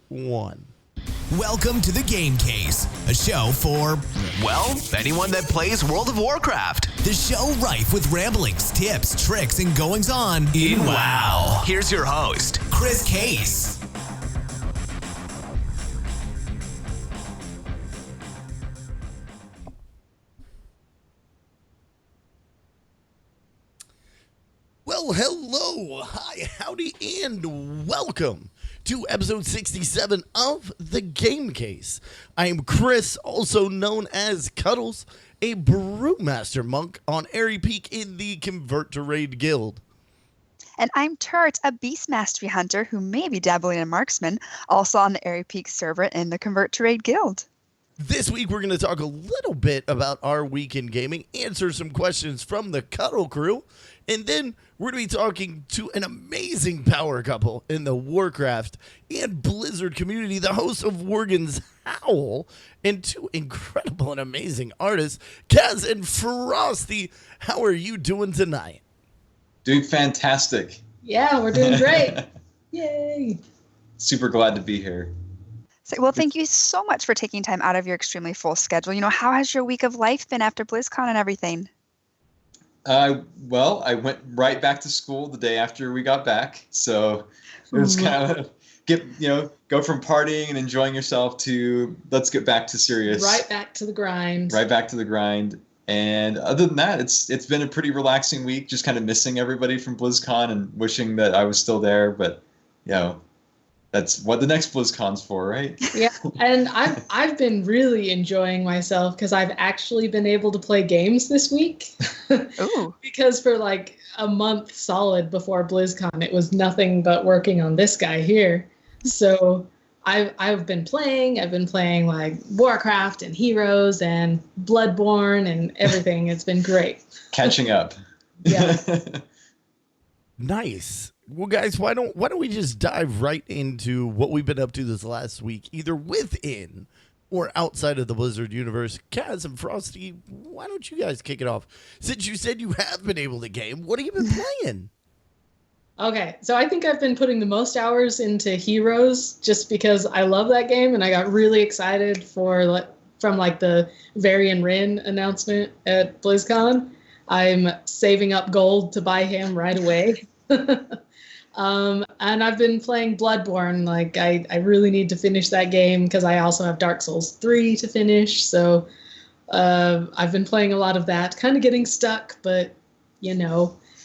One. Welcome to the Game Case, a show for, well, anyone that plays World of Warcraft. The show rife with ramblings, tips, tricks, and goings-on in WoW. Here's your host, Chris Case. Well, hello, hi, howdy, and welcome to episode 67 of The Game Case. I am Chris, also known as Cuddles, a Brewmaster monk on Airy Peak in the Convert to Raid Guild. And I'm Turt, a Beast Mastery hunter who may be dabbling in marksman, also on the Airy Peak server in the Convert to Raid Guild. This week, we're going to talk a little bit about our week in gaming, answer some questions from the Cuddle crew, and then we're going to be talking to an amazing power couple in the Warcraft and Blizzard community, the hosts of Worgen's Howl, and two incredible and amazing artists, Kaz and Frostee. How are you doing tonight? Doing fantastic. Yeah, we're doing great. Yay. Super glad to be here. So, well, thank you so much for taking time out of your extremely full schedule. You know, how has your week of life been after BlizzCon and everything? Well, I went right back to school the day after we got back. So it was kind of go from partying and enjoying yourself to let's get back to serious. Right back to the grind. Right back to the grind. And other than that, it's been a pretty relaxing week, just kind of missing everybody from BlizzCon and wishing that I was still there. But, that's what the next BlizzCon's for, right? Yeah, and I've been really enjoying myself because I've actually been able to play games this week. Ooh. Because for like a month solid before BlizzCon, it was nothing but working on this guy here. So I've been playing like Warcraft and Heroes and Bloodborne and everything. It's been great. Catching up. Yeah. Nice. Well, guys, why don't we just dive right into what we've been up to this last week, either within or outside of the Blizzard universe. Kaz and Frostee, why don't you guys kick it off? Since you said you have been able to game, what have you been playing? Okay, so I think I've been putting the most hours into Heroes just because I love that game, and I got really excited from the Varian Wrynn announcement at BlizzCon. I'm saving up gold to buy him right away. And I've been playing Bloodborne. Like I really need to finish that game because I also have Dark Souls 3 to finish. So I've been playing a lot of that, kind of getting stuck, but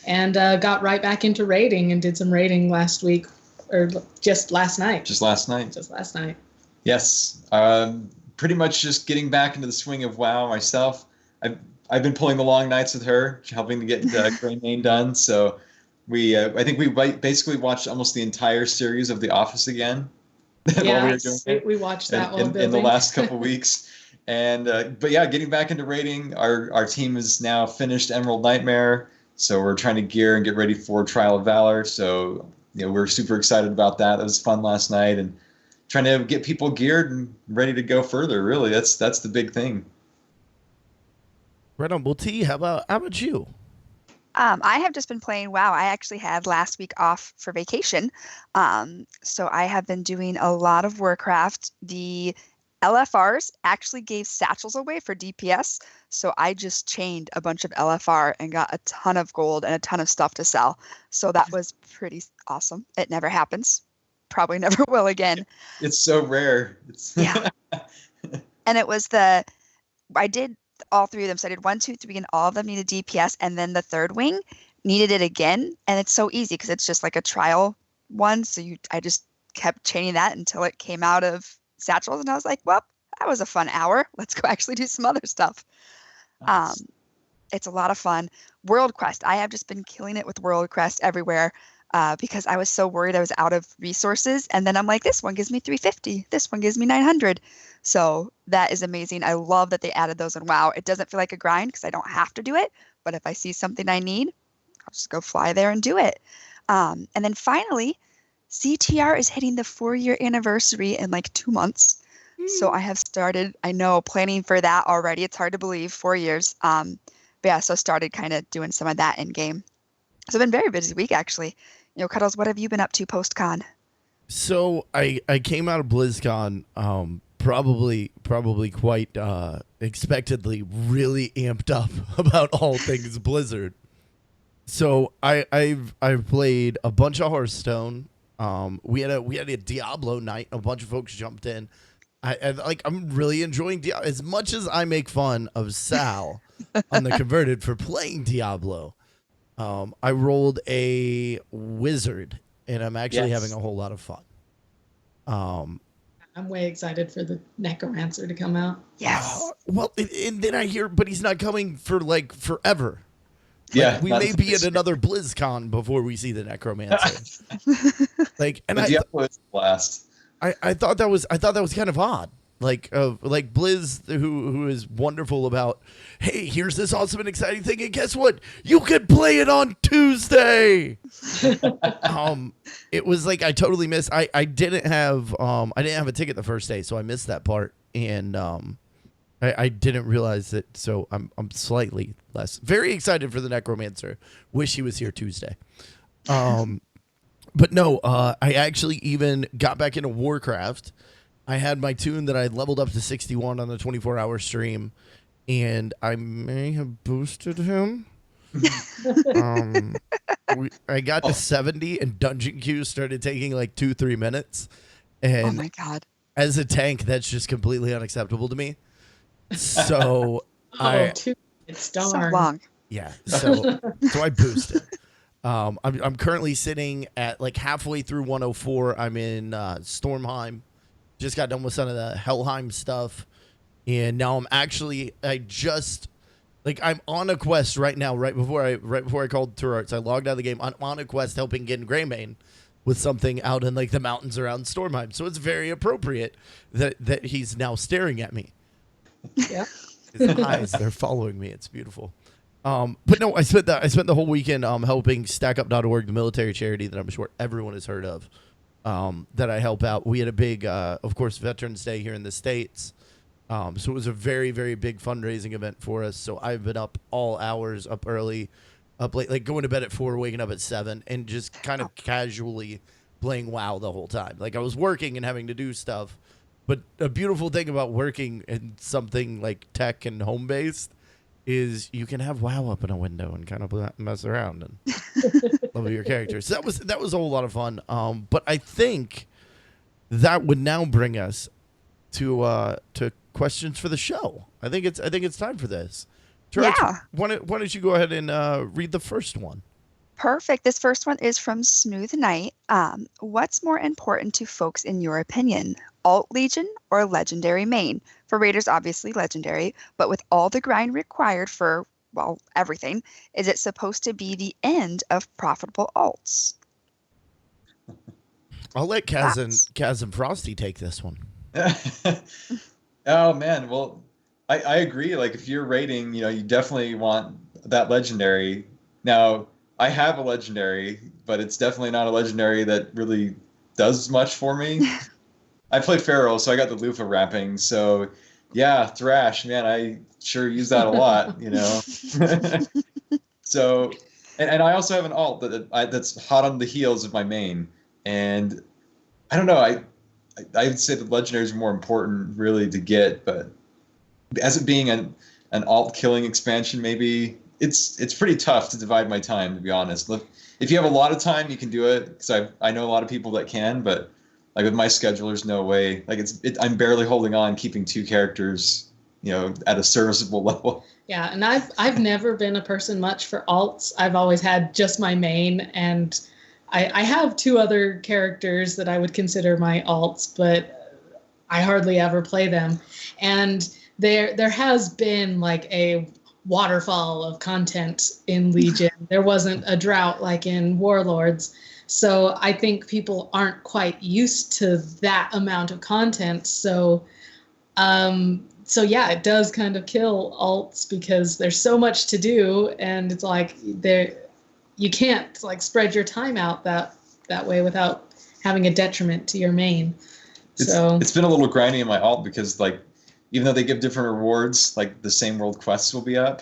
and got right back into raiding and did some raiding last week, or just last night. Just last night. Yes. Pretty much just getting back into the swing of WoW myself. I've been pulling the long nights with her, helping to get Grey Mane done. So I think we basically watched almost the entire series of The Office again. Yeah, while we were doing it. We watched that in the last couple weeks. And but yeah, getting back into raiding. Our team is now finished Emerald Nightmare, so we're trying to gear and get ready for Trial of Valor. So we're super excited about that. That was fun last night, and trying to get people geared and ready to go further. Really, that's the big thing. Right on. Well, T, how about you? I have just been playing WoW. I actually had last week off for vacation. So I have been doing a lot of Warcraft. The LFRs actually gave satchels away for DPS. So I just chained a bunch of LFR and got a ton of gold and a ton of stuff to sell. So that was pretty awesome. It never happens. Probably never will again. It's so rare. Yeah. And it was I did all three of them. So I did 1, 2, 3, and all of them needed DPS. And then the third wing needed it again. And it's so easy because it's just like a trial one. So I just kept chaining that until it came out of satchels. And I was like, well, that was a fun hour. Let's go actually do some other stuff. Nice. It's a lot of fun. World Quest. I have just been killing it with World Quest everywhere because I was so worried I was out of resources. And then I'm like, this one gives me 350. This one gives me 900. So that is amazing. I love that they added those in WoW. It doesn't feel like a grind because I don't have to do it. But if I see something I need, I'll just go fly there and do it. And then finally, CTR is hitting the 4-year anniversary in like 2 months. So I have started, planning for that already. It's hard to believe, 4 years. But yeah, so I started kind of doing some of that in game. So it's been a very busy week, actually. Cuddles, what have you been up to post-con? So I came out of BlizzCon probably quite expectedly really amped up about all things Blizzard. So I've played a bunch of Hearthstone. We had a Diablo night. A bunch of folks jumped in. I'm really enjoying Diablo as much as I make fun of Sal on the Converted for playing Diablo. I rolled a wizard, and I'm actually having a whole lot of fun. I'm way excited for the Necromancer to come out. Yes. And then I hear, but he's not coming for like forever. Yeah, we may be at another BlizzCon before we see the Necromancer. And Diablo is blast. I thought that was kind of odd. Like Blizz, who is wonderful about, hey, here's this awesome and exciting thing, and guess what? You can play it on Tuesday. It was like I totally missed. I didn't have a ticket the first day, so I missed that part, and I didn't realize it. So I'm slightly less very excited for the Necromancer. Wish he was here Tuesday. But no, I actually even got back into Warcraft. I had my tune that I leveled up to 61 on the 24-hour stream, and I may have boosted him. I got to 70, and dungeon queues started taking like 2-3 minutes. And oh my God. As a tank, that's just completely unacceptable to me. So 2 minutes, So long. Yeah, so I boosted. I'm currently sitting at like halfway through 104. I'm in Stormheim. Just got done with some of the Helheim stuff, and now I'm on a quest right now. Right before I called Tour Arts, I logged out of the game. I'm on a quest helping get in Greymane with something out in like the mountains around Stormheim. So it's very appropriate that he's now staring at me. Yeah. His eyes, they're following me. It's beautiful. But no, I spent the whole weekend helping StackUp.org, the military charity that I'm sure everyone has heard of. That I help out. We had a big, of course, Veterans Day here in the States. So it was a very, very big fundraising event for us. So I've been up all hours, up early, up late, like going to bed at 4, waking up at 7, and just kind of casually playing WoW the whole time. Like I was working and having to do stuff. But a beautiful thing about working in something like tech and home-based is you can have WoW up in a window and kind of mess around and level your characters. So that was a whole lot of fun. But I think that would now bring us to questions for the show. I think it's time for this. Turks, Yeah. Why don't you go ahead and read the first one? Perfect. This first one is from Smooth Knight. What's more important to folks in your opinion? Alt Legion or Legendary main? For Raiders, obviously Legendary, but with all the grind required for, well, everything, is it supposed to be the end of profitable alts? I'll let Kaz and Frostee take this one. Oh man, well, I agree. Like if you're raiding, you definitely want that legendary. Now, I have a legendary, but it's definitely not a legendary that really does much for me. I play Feral, so I got the loofah wrapping. So yeah, Thrash, man, I sure use that a lot, So, and I also have an alt that's hot on the heels of my main. And I don't know, I would say the legendaries are more important really to get, but as it being an alt killing expansion, maybe it's pretty tough to divide my time, to be honest. Look, if you have a lot of time, you can do it, because I know a lot of people that can, but like with my schedule, there's no way. Like I'm barely holding on, keeping 2 characters, at a serviceable level. Yeah, and I've never been a person much for alts. I've always had just my main, and I have 2 other characters that I would consider my alts, but I hardly ever play them. And there has been like a waterfall of content in Legion. There wasn't a drought like in Warlords. So I think people aren't quite used to that amount of content. So yeah, it does kind of kill alts because there's so much to do, and it's like you can't like spread your time out that way without having a detriment to your main. It's been a little grindy in my alt because like even though they give different rewards, like the same world quests will be up,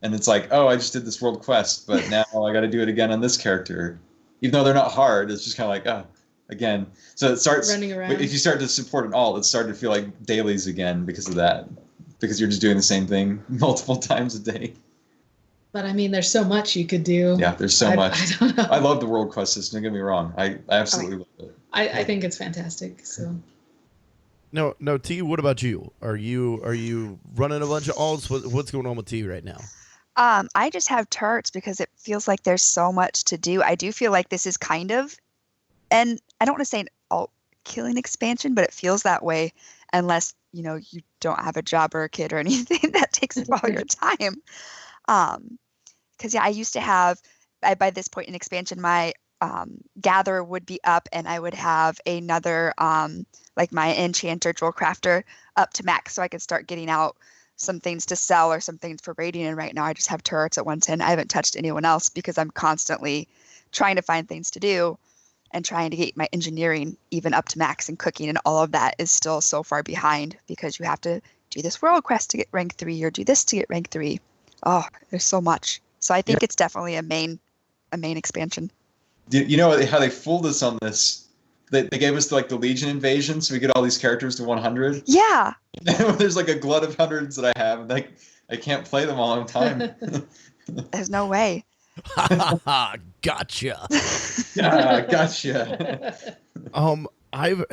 and it's like, oh, I just did this world quest, but now I got to do it again on this character. Even though they're not hard, it's just kind of like, oh, again. So it starts running around. if you start to support an alt, it's starting to feel like dailies again because of that. Because you're just doing the same thing multiple times a day. But I mean, there's so much you could do. Yeah, there's so much. I don't know. I love the world quest system. Don't get me wrong. I absolutely love it. I think it's fantastic. So. No, T. What about you? Are you running a bunch of alts? What's going on with T right now? I just have turrets because it feels like there's so much to do. I do feel like this is kind of, and I don't want to say an alt killing expansion, but it feels that way unless, you know, you don't have a job or a kid or anything that takes up all your time. Because yeah, I used to have, by this point in expansion, my gatherer would be up and I would have another, like my enchanter, jewel crafter up to max so I could start getting out some things to sell or some things for raiding. And right now I just have turrets at 110. I haven't touched anyone else because I'm constantly trying to find things to do and trying to get my engineering even up to max, and cooking and all of that is still so far behind because you have to do this world quest to get rank 3 or do this to get rank 3. Oh, there's so much. So I think it's definitely a main expansion. You know how they fooled us on this? They gave us like the Legion invasion, so we get all these characters to 100. Yeah. There's like a glut of hundreds that I have, and like I can't play them all in time. There's no way. Gotcha. Gotcha. I've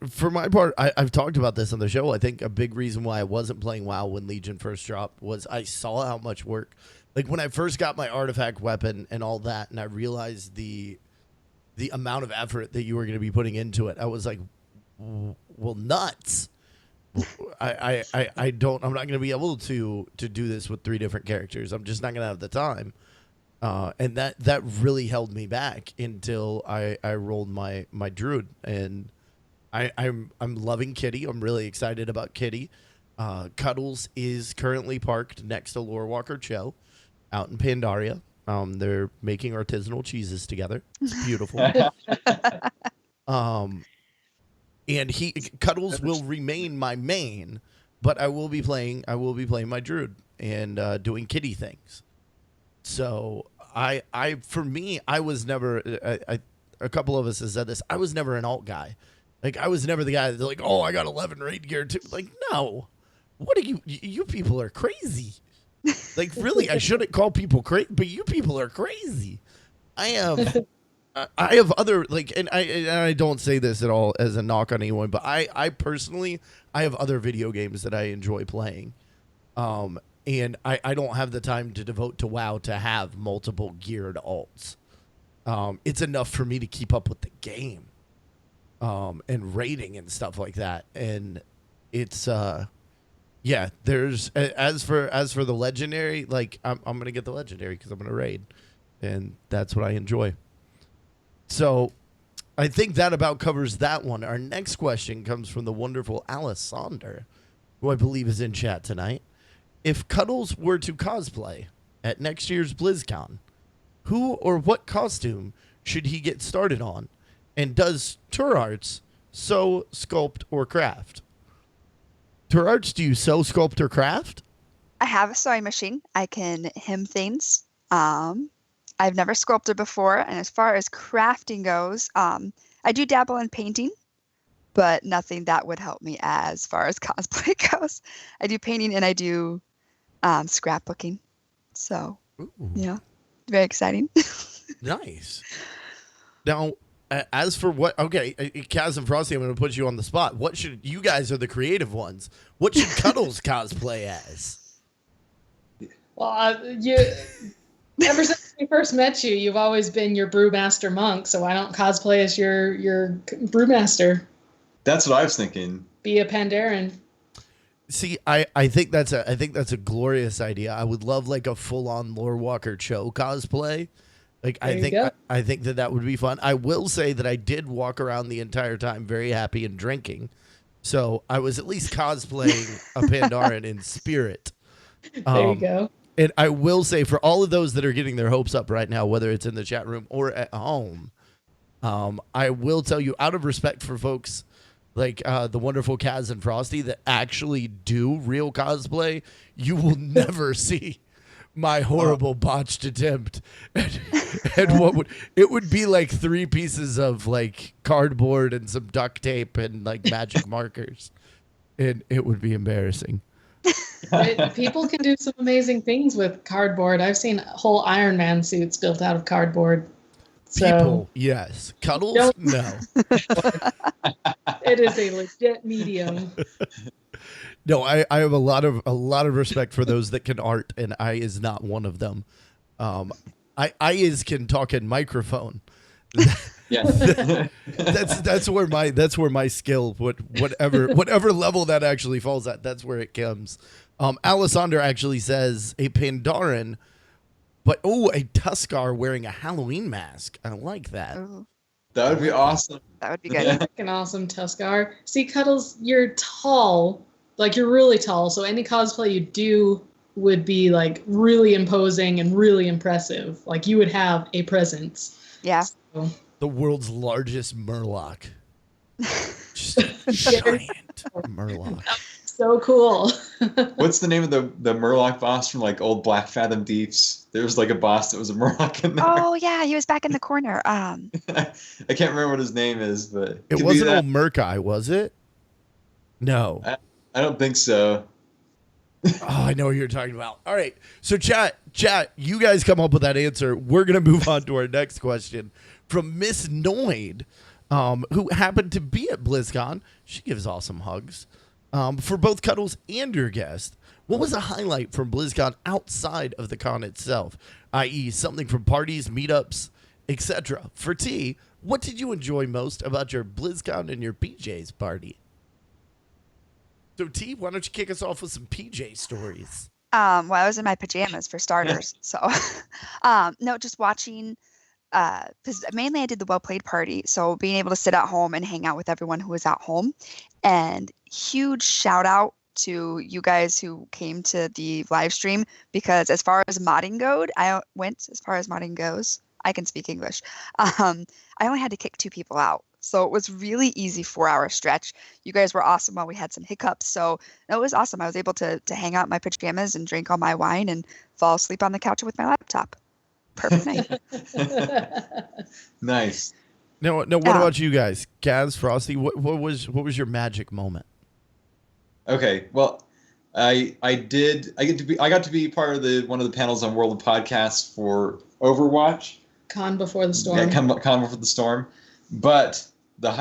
for my part, I've talked about this on the show. I think a big reason why I wasn't playing WoW when Legion first dropped was I saw how much work. Like when I first got my artifact weapon and all that, and I realized the amount of effort that you were going to be putting into it, I was like, well, nuts. I'm not going to be able to do this with 3 different characters. I'm just not going to have the time. And that really held me back until I rolled my druid, and I'm loving Kitty. I'm really excited about Kitty. Cuddles is currently parked next to Lorewalker Cho out in Pandaria. They're making artisanal cheeses together. It's beautiful. And Cuddles will remain my main, but I will be playing my druid and doing Kitty things. So for me, I was never. A couple of us have said this. I was never an alt guy. Like I was never the guy that's like, oh, I got 11 raid gear too. Like no, what are you? You people are crazy. Like really, I shouldn't call people crazy, but you people are crazy. I have other like, and I don't say this at all as a knock on anyone, but I personally have other video games that I enjoy playing. And I don't have the time to devote to WoW to have multiple geared alts. It's enough for me to keep up with the game, and rating and stuff like that. And it's yeah. There's as for the legendary, like I'm gonna get the legendary because I'm gonna raid, and that's what I enjoy. So I think that about covers that one. Our next question comes from the wonderful Alessander, who I believe is in chat tonight. If Cuddles were to cosplay at next year's BlizzCon, who or what costume should he get started on? And does Turarts sew, sculpt, or craft? Turarts, do you sew, sculpt, or craft? I have a sewing machine. I can hem things. I've never sculpted before. And as far as crafting goes, I do dabble in painting, but nothing that would help me as far as cosplay goes. I do painting and I do scrapbooking. So, yeah, very exciting. Nice. Now, as for what, okay, Kaz and Frostee, I'm going to put you on the spot. What should, you guys are the creative ones, what should Cuddles cosplay as? Well, ever since we first met you, you've always been your brewmaster monk, so why don't cosplay as your brewmaster? That's what I was thinking. Be a Pandaren. See, I think that's a glorious idea. I would love like a full-on Lorewalker Cho cosplay. Like I think that would be fun. I will say that I did walk around the entire time very happy and drinking. So I was at least cosplaying a Pandaren in spirit. There you go. And I will say, for all of those that are getting their hopes up right now, whether it's in the chat room or at home, I will tell you, out of respect for folks like the wonderful Kaz and Frostee that actually do real cosplay, you will never see my horrible botched attempt. And it would be like 3 pieces of like cardboard and some duct tape and like magic markers. And it would be embarrassing. People can do some amazing things with cardboard. I've seen whole Iron Man suits built out of cardboard. People, yes. Cuddles, no. It is a legit medium. No, I have a lot of respect for those that can art, and I is not one of them. I is can talk in microphone. Yeah. that's where my skill, whatever level that actually falls at, that's where it comes. Alessandra actually says a Pandaren, but a Tuskar wearing a Halloween mask. I like that. Ooh, That would be awesome. that would be good. Yeah. An awesome Tuskar. See, Cuddles, you're tall. Like, you're really tall, so any cosplay you do would be, like, really imposing and really impressive. Like, you would have a presence. Yeah. So, The world's largest Murloc. Just a giant Murloc. so cool. What's the name of the Murloc boss from like old Black Fathom Deeps? There was like a boss that was a Murloc in there. Oh yeah, he was back in the corner. I can't remember what his name is, but It could be wasn't that. old Murkai, was it? No. I don't think so. Oh, I know what you're talking about. All right. So chat, you guys come up with that answer. We're going to move on to our next question from Miss Noid, who happened to be at BlizzCon. She gives awesome hugs. For both Cuddles and your guest, what was a highlight from BlizzCon outside of the con itself, i.e. something from parties, meetups, etc.? For T, what did you enjoy most about your BlizzCon and your PJs party? So T, why don't you kick us off with some PJ stories? Well, I was in my pajamas for starters. So, no, just watching, because mainly I did the well played party. So being able to sit at home and hang out with everyone who was at home, and huge shout out to you guys who came to the live stream, because as far as modding goes, I can speak English. I only had to kick 2 people out. So it was really easy 4-hour stretch. You guys were awesome while we had some hiccups. So it was awesome. I was able to hang out in my pajamas and drink all my wine and fall asleep on the couch with my laptop. Perfect night. Nice. No. What about you guys, Kaz, Frosty? What was your magic moment? Okay. Well, I got to be part of one of the panels on World of Podcasts for Overwatch. Con Before the Storm. Yeah, Con Before the Storm. But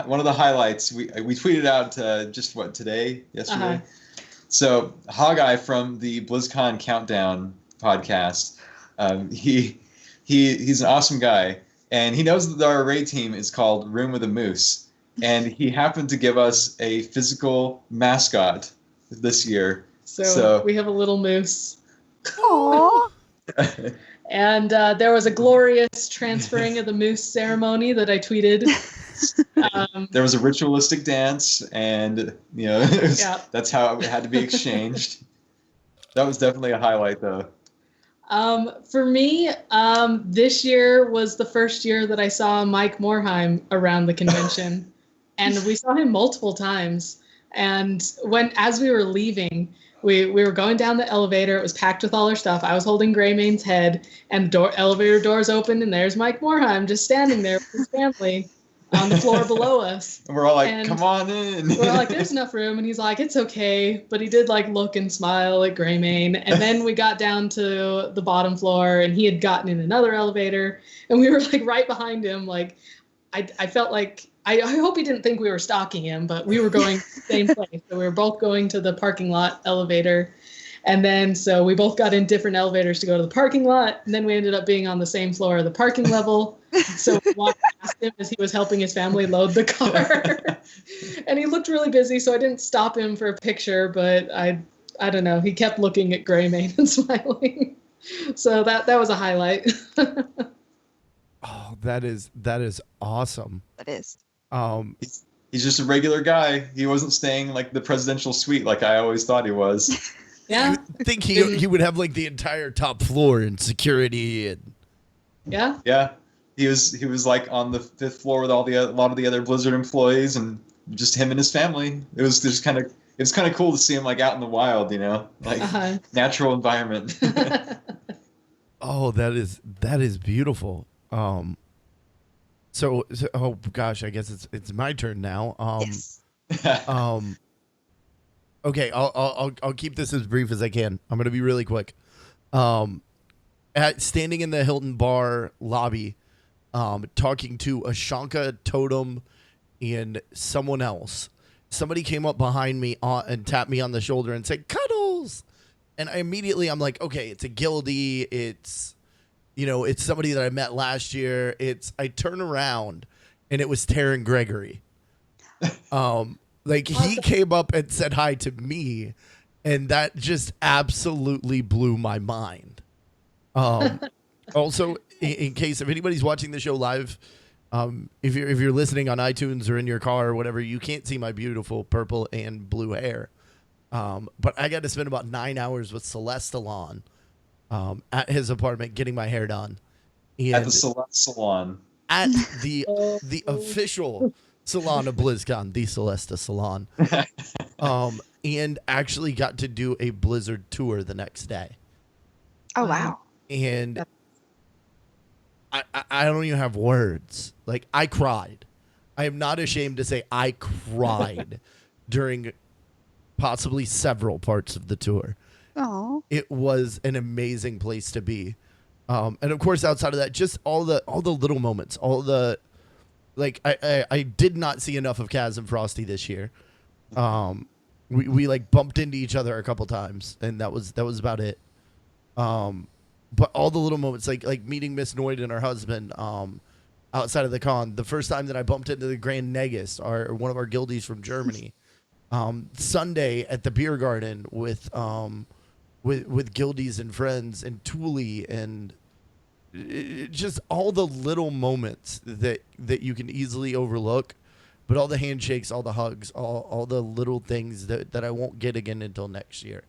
one of the highlights we tweeted out yesterday. Uh-huh. So Hawkeye from the BlizzCon Countdown podcast, he's an awesome guy, and he knows that our raid team is called Room with a Moose, and he happened to give us a physical mascot this year. So we have a little moose. Aww. And there was a glorious transferring of the moose ceremony that I tweeted. There was a ritualistic dance, and that's how it had to be exchanged. That was definitely a highlight, though. For me, this year was the first year that I saw Mike Morheim around the convention, and we saw him multiple times. And as we were leaving, we were going down the elevator. It was packed with all our stuff. I was holding Greymane's head, and the elevator doors open, and there's Mike Morheim just standing there with his family on the floor below us. And we're all like, come on in. We're all like, there's enough room. And he's like, it's okay. But he did like look and smile at Greymane. And then we got down to the bottom floor, and he had gotten in another elevator, and we were like right behind him. Like, I felt like, I hope he didn't think we were stalking him, but we were going to the same place. So we were both going to the parking lot elevator. And then so we both got in different elevators to go to the parking lot. And then we ended up being on the same floor of the parking level. So we walked past him as he was helping his family load the car. And he looked really busy, so I didn't stop him for a picture, but I don't know. He kept looking at Greymane and smiling. So that was a highlight. Oh, that is awesome. That is. He's just a regular guy. He wasn't staying like the presidential suite like I always thought he was. Yeah. You think he would have like the entire top floor and security and Yeah. Yeah. He was like on the 5th floor with a lot of the other Blizzard employees, and just him and his family. It was kind of cool to see him like out in the wild, like natural environment. Oh, that is beautiful. So oh gosh, I guess it's my turn now. Yes. Um, okay, I'll keep this as brief as I can. I'm gonna be really quick. Um, standing in the Hilton bar lobby, talking to Ashanka, Totem, and someone else. Somebody came up behind me and tapped me on the shoulder and said, "Cuddles!" And I'm like, okay, it's a guildie. It's somebody that I met last year. I turn around and it was Taryn Gregory. Like he came up and said hi to me, and that just absolutely blew my mind. Also, in case if anybody's watching the show live, if you're listening on iTunes or in your car or whatever, you can't see my beautiful purple and blue hair. But I got to spend about 9 hours with Celeste Salon at his apartment getting my hair done. And At the salon. at the official salon of BlizzCon, the Celeste Salon. And actually got to do a Blizzard tour the next day. Oh wow. And I don't even have words. Like, I cried. I am not ashamed to say I cried during possibly several parts of the tour. Oh. It was an amazing place to be. And of course, outside of that, just all the little moments, I did not see enough of Kaz and Frostee this year. We like bumped into each other a couple times, and that was about it. But all the little moments, like meeting Miss Noid and her husband, outside of the con, the first time that I bumped into the Grand Negus, one of our guildies from Germany, Sunday at the beer garden with guildies and friends and Thule, and just all the little moments that you can easily overlook, but all the handshakes, all the hugs, all the little things that I won't get again until next year.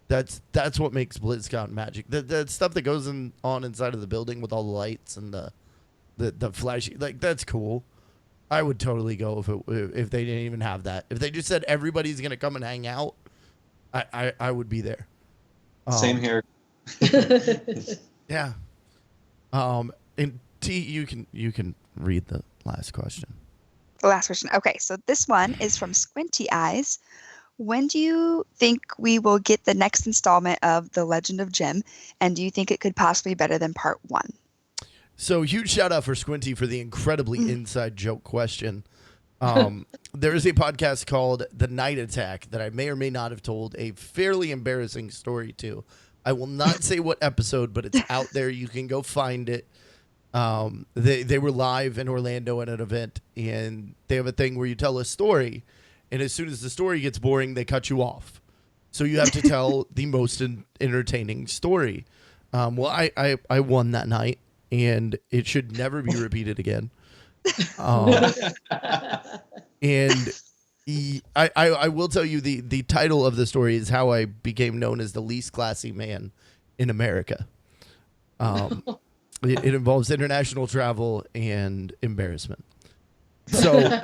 That's what makes BlizzCon magic. The stuff that goes on inside of the building with all the lights and the flashy, like, that's cool. I would totally go if they didn't even have that. If they just said everybody's gonna come and hang out, I would be there. Same here. Yeah. And T, you can read the last question. The last question. Okay, so this one is from Squinty Eyes. When do you think we will get the next installment of The Legend of Jim? And do you think it could possibly be better than part 1? So huge shout out for Squinty for the incredibly inside joke question. There is a podcast called The Night Attack that I may or may not have told a fairly embarrassing story to. I will not say what episode, but it's out there. You can go find it. They were live in Orlando at an event, and they have a thing where you tell a story, and as soon as the story gets boring, they cut you off. So you have to tell the most entertaining story. Well, I won that night, and it should never be repeated again. And I will tell you the title of the story is how I became known as the least classy man in America. It involves international travel and embarrassment. So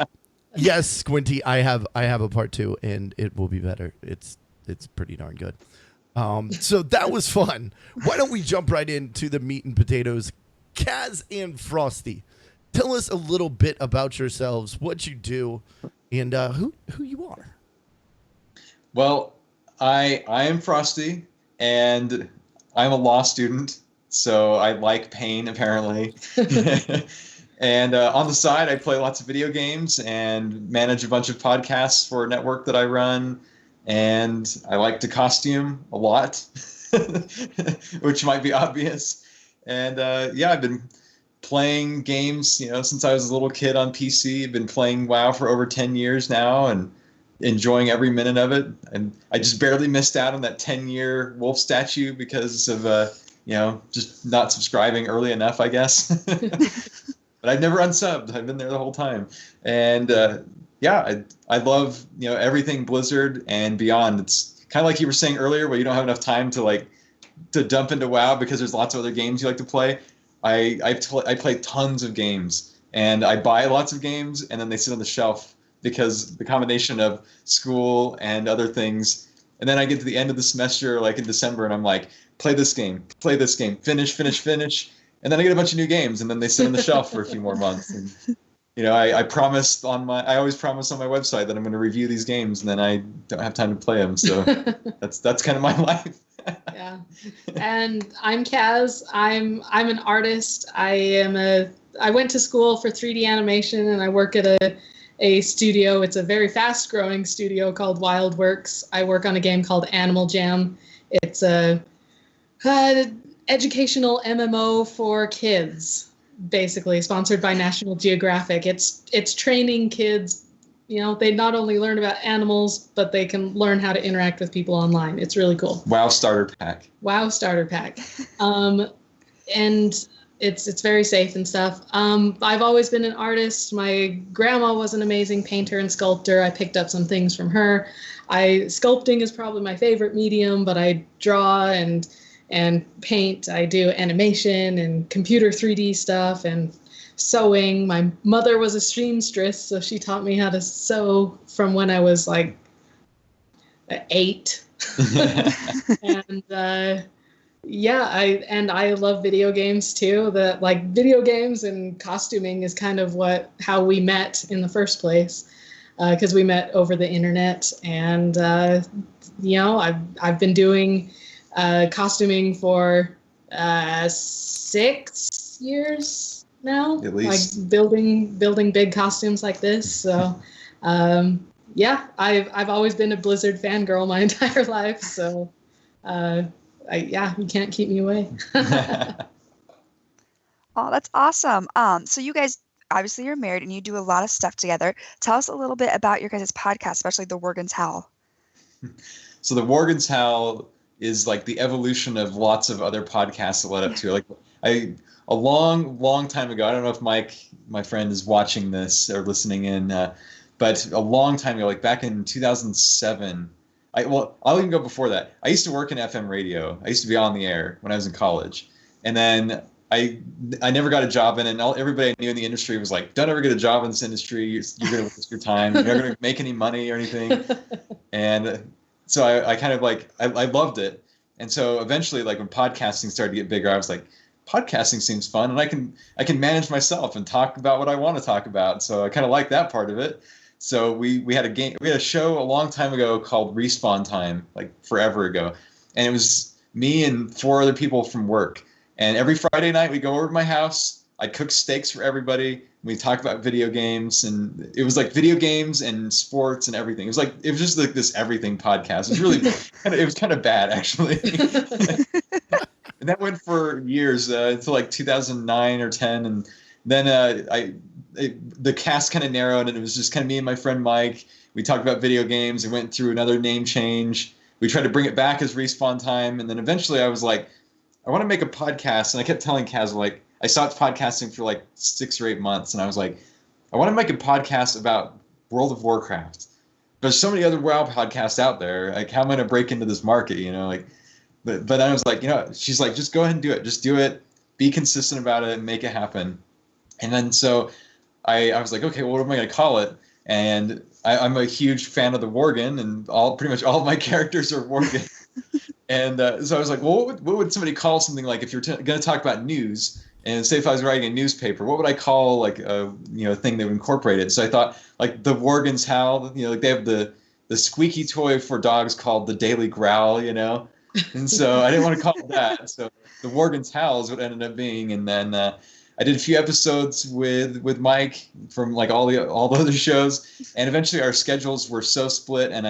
yes, Squinty, I have a part 2, and it will be better. It's pretty darn good. So that was fun. Why don't we jump right into the meat and potatoes? Kaz and Frostee, tell us a little bit about yourselves, what you do, and who you are. Well, I am Frostee, and I'm a law student, so I like pain, apparently. And on the side, I play lots of video games and manage a bunch of podcasts for a network that I run. And I like to costume a lot, which might be obvious. And I've been playing games, since I was a little kid on PC. I've been playing WoW for over 10 years now and enjoying every minute of it. And I just barely missed out on that 10-year wolf statue because of, just not subscribing early enough, I guess. But I've never unsubbed. I've been there the whole time. And I love, everything Blizzard and beyond. It's kind of like you were saying earlier, where you don't have enough time to dump into WoW because there's lots of other games you like to play. I play tons of games, and I buy lots of games, and then they sit on the shelf because the combination of school and other things And then I get to the end of the semester, like in December, and I'm like, play this game, finish. And then I get a bunch of new games, and then they sit on the shelf for a few more months. And, I I always promise on my website that I'm going to review these games, and then I don't have time to play them. So that's kind of my life. Yeah. And I'm Kaz. I'm an artist. I went to school for 3D animation, and I work at a studio. It's a very fast-growing studio called Wildworks. I work on a game called Animal Jam. It's a educational MMO for kids, basically, sponsored by National Geographic. It's training kids. They not only learn about animals, but they can learn how to interact with people online. It's really cool. WoW starter pack. And it's very safe and stuff. I've always been an artist. My grandma was an amazing painter and sculptor. I picked up some things from her. Sculpting is probably my favorite medium, but I draw and paint. I do animation and computer 3D stuff and sewing. My mother was a seamstress, so she taught me how to sew from when I was like 8. And I love video games too. Video games and costuming is kind of how we met in the first place, because we met over the internet. And I've been doing costuming for 6 years now, at least, like building big costumes like this. So I've always been a Blizzard fangirl my entire life. So you can't keep me away. Oh, that's awesome. So you guys, obviously you're married and you do a lot of stuff together. Tell us a little bit about your guys' podcast, especially the Worgen's Howl. So the Worgen's Howl is like the evolution of lots of other podcasts that led up to it. Like a long time ago, I don't know if Mike, my friend, is watching this or listening in, but a long time ago, like back in 2007, I'll even go before that. I used to work in FM radio. I used to be on the air when I was in college. And then I never got a job in it. And everybody I knew in the industry was like, don't ever get a job in this industry. You're going to waste your time. You're not going to make any money or anything. And so I kind of I loved it. And so eventually, like when podcasting started to get bigger, I was like, podcasting seems fun. And I can manage myself and talk about what I want to talk about. So I kind of like that part of it. So we had a show a long time ago called Respawn Time, like forever ago. And it was me and 4 other people from work. And every Friday night we go over to my house. I'd cook steaks for everybody. We talk about video games, and it was like video games and sports and everything. It was just like this everything podcast. It was really it was kind of bad, actually. And that went for years until like 2009 or 10, and then the cast kind of narrowed, and it was just kind of me and my friend Mike. We talked about video games. We went through another name change. We tried to bring it back as Respawn Time, and then eventually I was like, I want to make a podcast. And I kept telling Kaz, like, I stopped podcasting for like 6 or 8 months, and I was like, I want to make a podcast about World of Warcraft. There's so many other WoW podcasts out there. Like, how am I going to break into this market? But then I was like, she's like, just go ahead and do it. Just do it. Be consistent about it and make it happen. And then so I was like, okay, well, what am I going to call it? And I'm a huge fan of the Worgen, and pretty much all of my characters are Worgen. And so I was like, well, what would somebody call something like, if you're going to talk about news, and say if I was writing a newspaper, what would I call like a thing that would incorporate it? So I thought like the Worgen's Howl, like they have the squeaky toy for dogs called the Daily Growl, and so I didn't want to call it that. So the Worgen's Howl is what ended up being. And then I did a few episodes with Mike from like all the other shows, and eventually our schedules were so split, and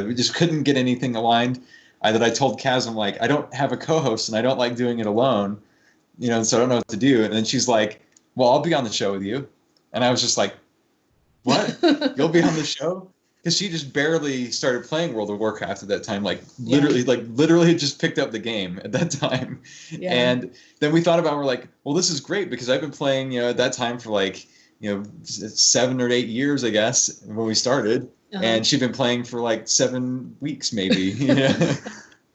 we just couldn't get anything aligned. That I told Kaz, I'm like, I don't have a co-host, and I don't like doing it alone, so I don't know what to do. And then she's like, well, I'll be on the show with you. And I was just like, what? You'll be on the show? Because she just barely started playing World of Warcraft at that time, literally just picked up the game at that time. Yeah. And then we thought about it, we're like, well, this is great, because I've been playing, at that time for 7 or 8 years, I guess, when we started. Uh-huh. And she'd been playing for like 7 weeks, maybe.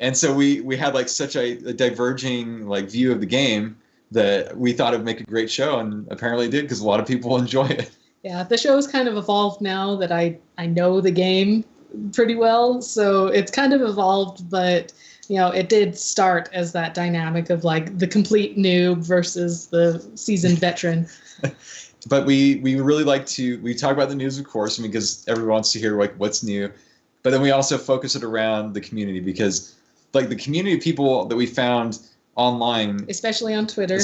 And so we had like such a diverging like view of the game that we thought it would make a great show, and apparently it did, because a lot of people enjoy it. Yeah, the show's kind of evolved now that I know the game. pretty well. So it's kind of evolved, but it did start as that dynamic of like the complete noob versus the seasoned veteran. But we really like we talk about the news, of course, because everyone wants to hear like what's new. But then we also focus it around the community, because like the community of people that we found online, especially on Twitter,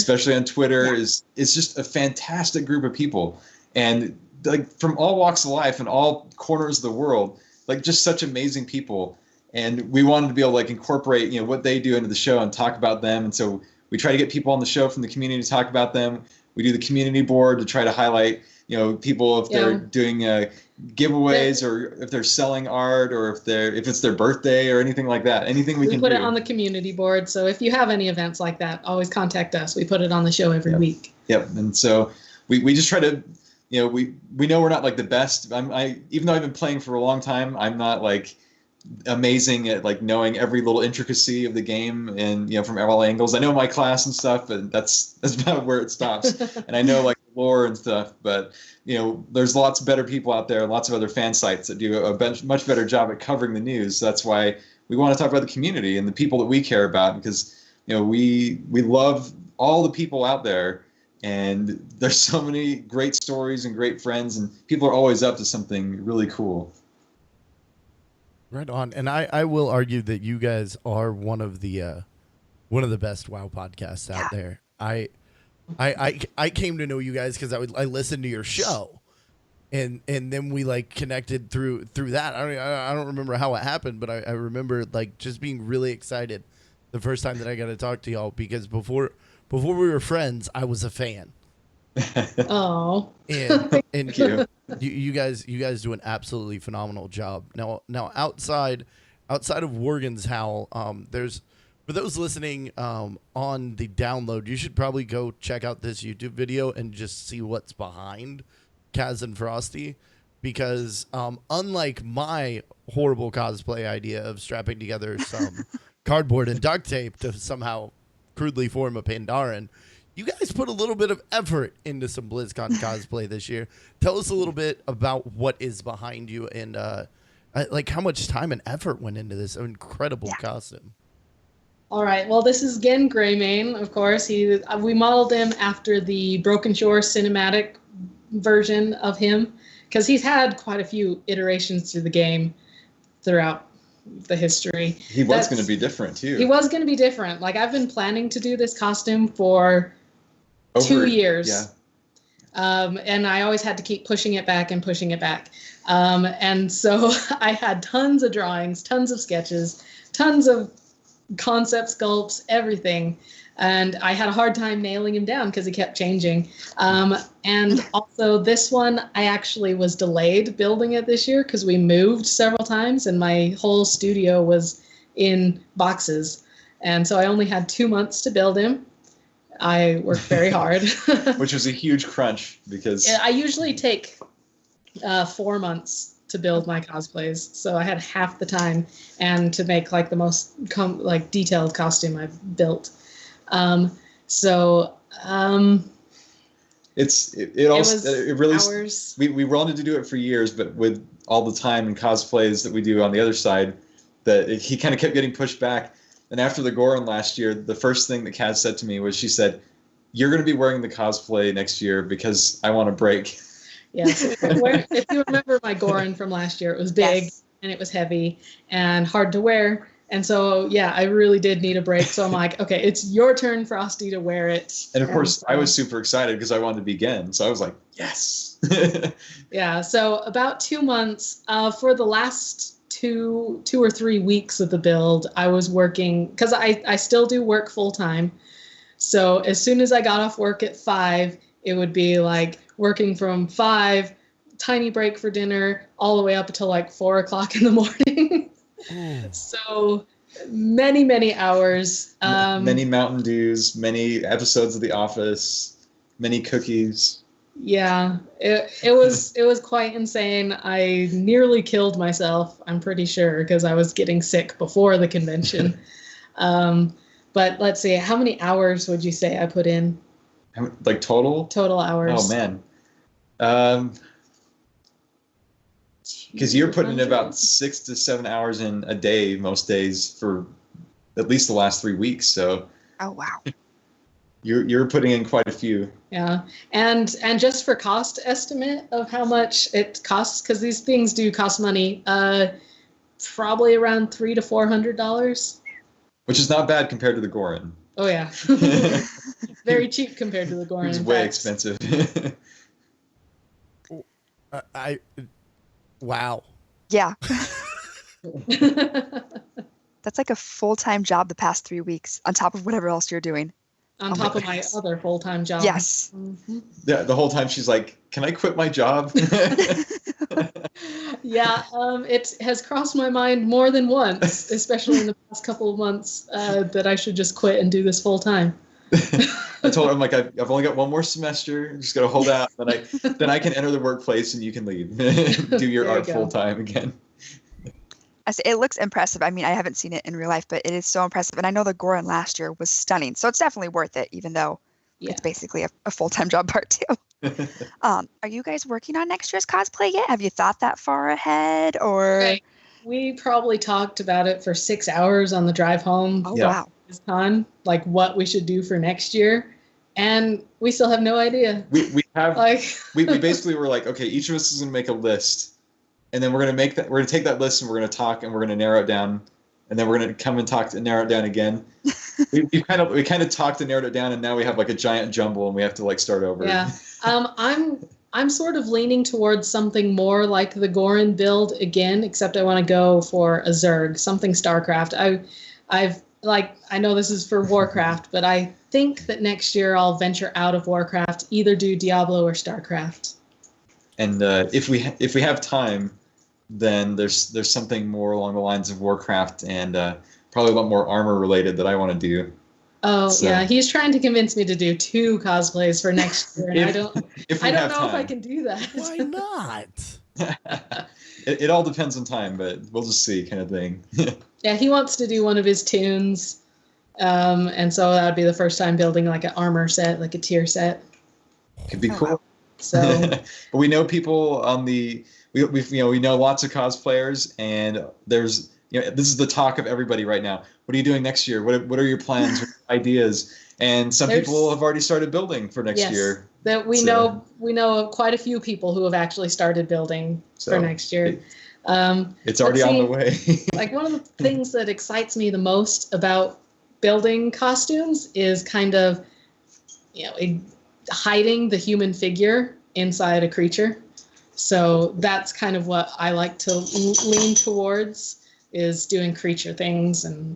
is just a fantastic group of people, and like from all walks of life and all corners of the world, like just such amazing people. And we wanted to be able to like incorporate what they do into the show and talk about them. And so we try to get people on the show from the community to talk about them. We do the community board to try to highlight people if they're doing giveaways, or if they're selling art, or if it's their birthday or anything like that. Anything we can put do. It on the community board. So if you have any events like that, always contact us. We put it on the show every week. Yep. And so we just try to, we know we're not like the best. Even though I've been playing for a long time, I'm not like amazing at like knowing every little intricacy of the game and from all angles. I know my class and stuff, but that's about where it stops. And I know like lore and stuff, but there's lots of better people out there, lots of other fan sites that do a much better job at covering the news. So that's why we want to talk about the community and the people that we care about, because we love all the people out there, and there's so many great stories and great friends, and people are always up to something really cool. Right on. And I will argue that you guys are one of the best WoW podcasts out there. I came to know you guys because I listened to your show, and then we like connected through that. I don't remember how it happened, but I remember like just being really excited the first time that I got to talk to y'all, because before we were friends, I was a fan. Oh, and you guys do an absolutely phenomenal job. Now outside of Worgen's Howl, there's, for those listening on the download, you should probably go check out this YouTube video and just see what's behind Kaz and Frostee, because unlike my horrible cosplay idea of strapping together some cardboard and duct tape to somehow crudely form a Pandaren, you guys put a little bit of effort into some BlizzCon cosplay this year. Tell us a little bit about what is behind you, and like how much time and effort went into this incredible costume. All right. Well, this is Gen Greymane, of course. We modeled him after the Broken Shore cinematic version of him, because he's had quite a few iterations through the game throughout the history. He was going to be different too. He was going to be different. Like, I've been planning to do this costume for 2 years. Yeah. And I always had to keep pushing it back. And so I had tons of drawings, tons of sketches, tons of concept sculpts, everything. And I had a hard time nailing him down because he kept changing. And also this one, I actually was delayed building it this year because we moved several times and my whole studio was in boxes. And so I only had 2 months to build him. I worked very hard. Which was a huge crunch because... I usually take 4 months to build my cosplays. So I had half the time and to make like the most detailed costume I've built. It really hours. We wanted to do it for years, but with all the time and cosplays that we do on the other side, he kind of kept getting pushed back. And after the Goron last year, the first thing that Kaz said to me was, she said, "You're going to be wearing the cosplay next year because I want a break." Yes. If you remember my Goron from last year, it was big and it was heavy and hard to wear. And so, yeah, I really did need a break. So I'm like, okay, it's your turn, Frosty, to wear it. And of course, I was super excited because I wanted to begin. So I was like, yes. Yeah. So about 2 months for the last two or 3 weeks of the build, I was working because I still do work full time. So as soon as I got off work at 5, it would be like working from 5, tiny break for dinner, all the way up until like 4 o'clock in the morning. So many hours. Many Mountain Dews, many episodes of The Office, many cookies. Yeah, it was quite insane. I nearly killed myself, I'm pretty sure, because I was getting sick before the convention. But let's see, how many hours would you say I put in? Like total? Total hours. Oh, man. Because you're putting in about 6 to 7 hours in a day most days for at least the last 3 weeks. So Oh wow. you're putting in quite a few. Yeah, and just for cost estimate of how much it costs, because these things do cost money, probably around $300 to $400. Which is not bad compared to the Gorin. Oh yeah, very cheap compared to the Gorin. It's way expensive. Wow. Yeah. That's like a full-time job the past 3 weeks on top of whatever else you're doing. On top of my other full-time job. Yes. Mm-hmm. Yeah, the whole time she's like, "Can I quit my job?" Yeah, it has crossed my mind more than once, especially in the past couple of months, that I should just quit and do this full-time. I told her, I'm like, I've only got one more semester. I'm just gonna hold out. Then I can enter the workplace and you can leave. Do your There you art go. full time again. I say it looks impressive. I mean, I haven't seen it in real life, but it is so impressive. And I know the Goron last year was stunning. So it's definitely worth it, even though Yeah. it's basically a full-time job part too. Are you guys working on next year's cosplay yet? Have you thought that far ahead or? Right. We probably talked about it for 6 hours on the drive home. Oh, Yeah. wow. This con, like what we should do for next year. And we still have no idea. We have Like, we basically were like, okay, each of us is gonna make a list, and then we're gonna take that list and we're gonna talk and we're gonna narrow it down, and then we're gonna come and talk and narrow it down again. we kind of talked and narrowed it down, and now we have like a giant jumble and we have to like start over. yeah. I'm sort of leaning towards something more like the Gorin build again, except I want to go for a Zerg, something StarCraft. I know this is for Warcraft, but I think that next year I'll venture out of Warcraft, either do Diablo or StarCraft. And if we have time, then there's something more along the lines of Warcraft and probably a lot more armor related that I want to do. Oh So- yeah, he's trying to convince me to do 2 cosplays for next year, and I don't know if I can do that. Why not? It all depends on time, but we'll just see, kind of thing. Yeah, he wants to do one of his tunes, and so that would be the first time building like an armor set, like a tier set. Could be Oh, cool. wow. So But we know people on the we know lots of cosplayers, and there's this is the talk of everybody right now. What are you doing next year? What are your plans, what are your ideas? And some people have already started building for next yes, year. that we So- know of quite a few people who have actually started building So for next year. It's already on the way. Like one of the things that excites me the most about building costumes is kind of hiding the human figure inside a creature. So that's kind of what I like to lean towards, is doing creature things and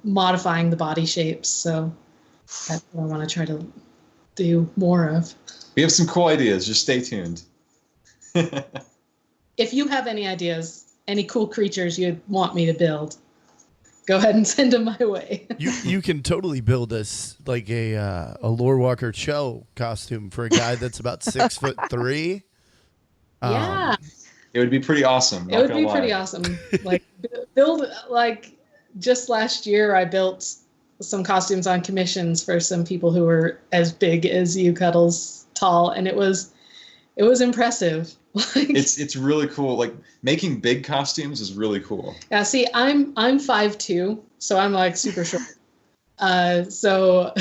modifying the body shapes. So that's what I want to try to do more of. We have some cool ideas. Just stay tuned. If you have any ideas, any cool creatures you'd want me to build, go ahead and send them my way. You can totally build us like a Lore Walker Cho costume for a guy that's about 6'3". Yeah, It would be pretty awesome. it would be pretty awesome. Like build like just last year, I built some costumes on commissions for some people who were as big as you, Cuddles, tall, and it was impressive. Like, It's really cool. Like making big costumes is really cool. yeah, see, I'm 5'2", so I'm like super short. So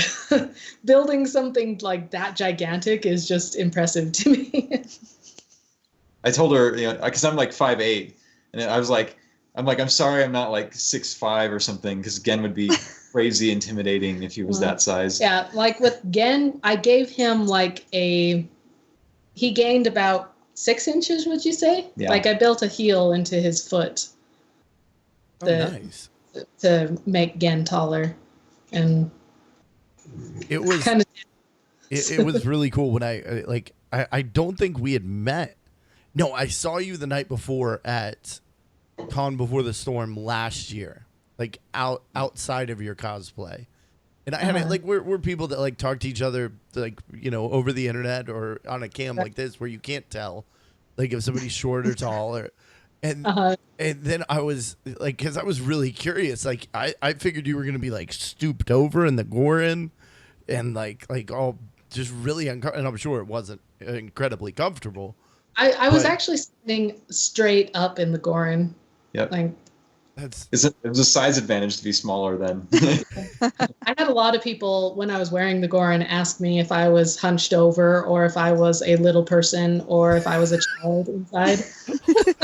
building something like that gigantic is just impressive to me. I told her, because I'm like 5'8", and I was like, I'm sorry, I'm not like 6'5" or something, because Gen would be crazy intimidating if he was that size. Yeah, like with Gen, I gave him he gained about 6 inches, would you say? Yeah. Like I built a heel into his foot Nice. to make Gen taller. And It was kind of it was really cool when I don't think we had met. No, I saw you the night before at Con Before the Storm last year, like outside of your cosplay. And I had we're people that like talk to each other over the internet or on a cam like this where you can't tell like if somebody's short or tall and then I was like, because I was really curious, like I figured you were gonna be like stooped over in the Gorin and like all just really and I'm sure it wasn't incredibly comfortable. I was But- actually sitting straight up in the Gorin. Yep. Like, That's It was a size advantage to be smaller then. I had a lot of people when I was wearing the Gorin ask me if I was hunched over or if I was a little person or if I was a child inside.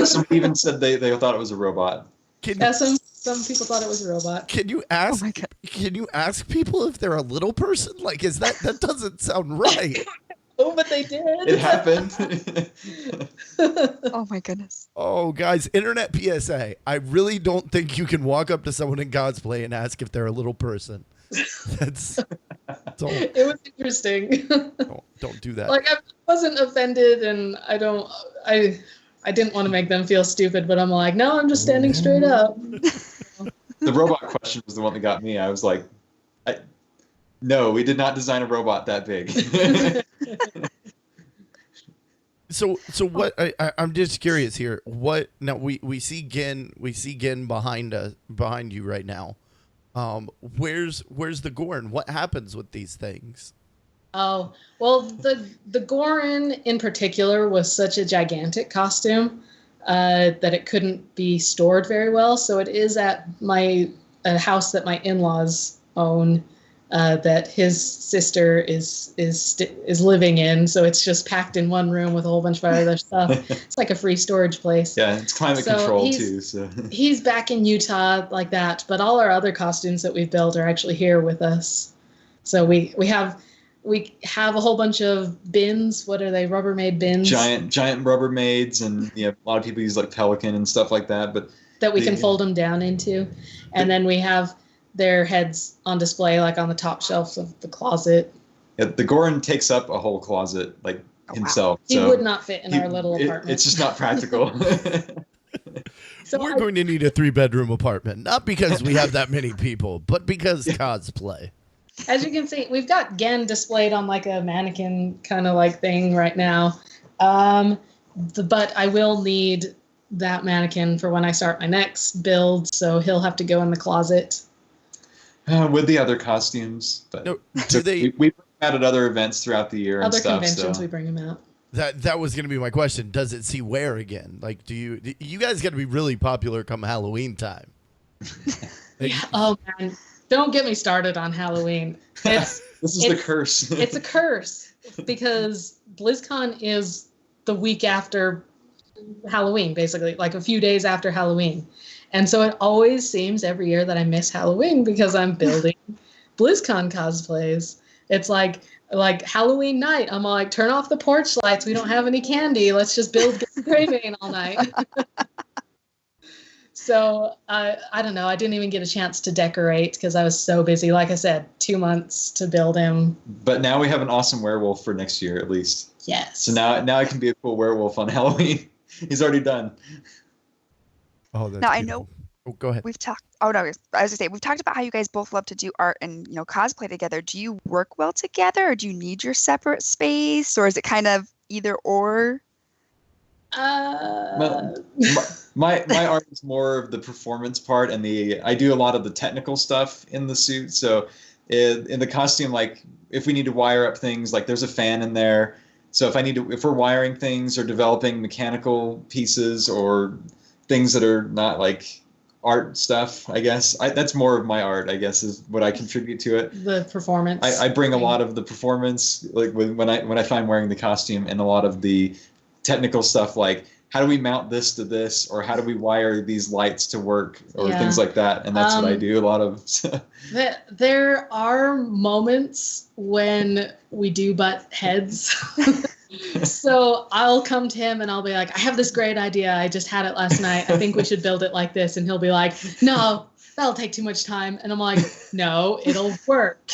Some even said they thought it was a robot. Yeah, some people thought it was a robot. Can you ask? my God. Can you ask people if they're a little person? Like, is that doesn't sound right? Oh, but they did. It happened. Oh my goodness. Oh, guys, internet PSA. I really don't think you can walk up to someone in cosplay and ask if they're a little person. That's don't It was interesting. don't do that. Like, I wasn't offended, and I didn't want to make them feel stupid, but I'm like, no, I'm just standing straight up. The robot question was the one that got me. I was like, no, we did not design a robot that big. So what? I'm just curious here. What now? We see Gin behind you right now. Where's the Gorn? What happens with these things? Oh, well, the Gorin in particular was such a gigantic costume that it couldn't be stored very well. So it is at my house that my in-laws own that his sister is living in. So it's just packed in one room with a whole bunch of other stuff. It's like a free storage place. Yeah, it's climate So controlled too. So He's back in Utah like that, but all our other costumes that we've built are actually here with us. So we have a whole bunch of bins. What are they? Rubbermaid bins giant Rubbermaids, and a lot of people use like Pelican and stuff like that. But that we can fold them down into, and then we have their heads on display like on the top shelf of the closet. yeah, the Gorin takes up a whole closet like himself. He so would not fit in our little apartment. It's just not practical. So We're going to need a 3-bedroom apartment, not because we have that many people, but because cosplay. As you can see, we've got Gen displayed on like a mannequin kind of like thing right now. But I will need that mannequin for when I start my next build, so he'll have to go in the closet. With the other costumes, but No, do they? we bring them out at other events throughout the year and Other stuff. conventions, So we bring him out. That was going to be my question. Does it see wear again? Like, do you guys got to be really popular come Halloween time? Like, Oh man, don't get me started on Halloween. this is the curse. It's a curse because BlizzCon is the week after Halloween, basically, like a few days after Halloween. And so it always seems every year that I miss Halloween because I'm building BlizzCon cosplays. It's like Halloween night. I'm like, turn off the porch lights. We don't have any candy. Let's just build Greymane all night. So I don't know. I didn't even get a chance to decorate because I was so busy. Like I said, 2 months to build him. But now we have an awesome werewolf for next year, at least. Yes. So now I can be a cool werewolf on Halloween. He's already done. oh, that's Now, I beautiful. know Oh, go ahead. we've talked. Oh no, I was gonna say we've talked about how you guys both love to do art and cosplay together. Do you work well together, or do you need your separate space, or is it kind of either or? My art is more of the performance part, and I do a lot of the technical stuff in the suit. So in the costume, like if we need to wire up things, like there's a fan in there. So if we're wiring things or developing mechanical pieces or things that are not like art stuff, I guess that's more of my art, I guess, is what I contribute to it. The performance. I bring a lot of the performance, like when I find wearing the costume, and a lot of the technical stuff, like how do we mount this to this, or how do we wire these lights to work, or things like that. And that's what I do a lot of. There are moments when we do butt heads. So I'll come to him and I'll be like, I have this great idea. I just had it last night. I think we should build it like this. And he'll be like, no, that'll take too much time. And I'm like, no, it'll work.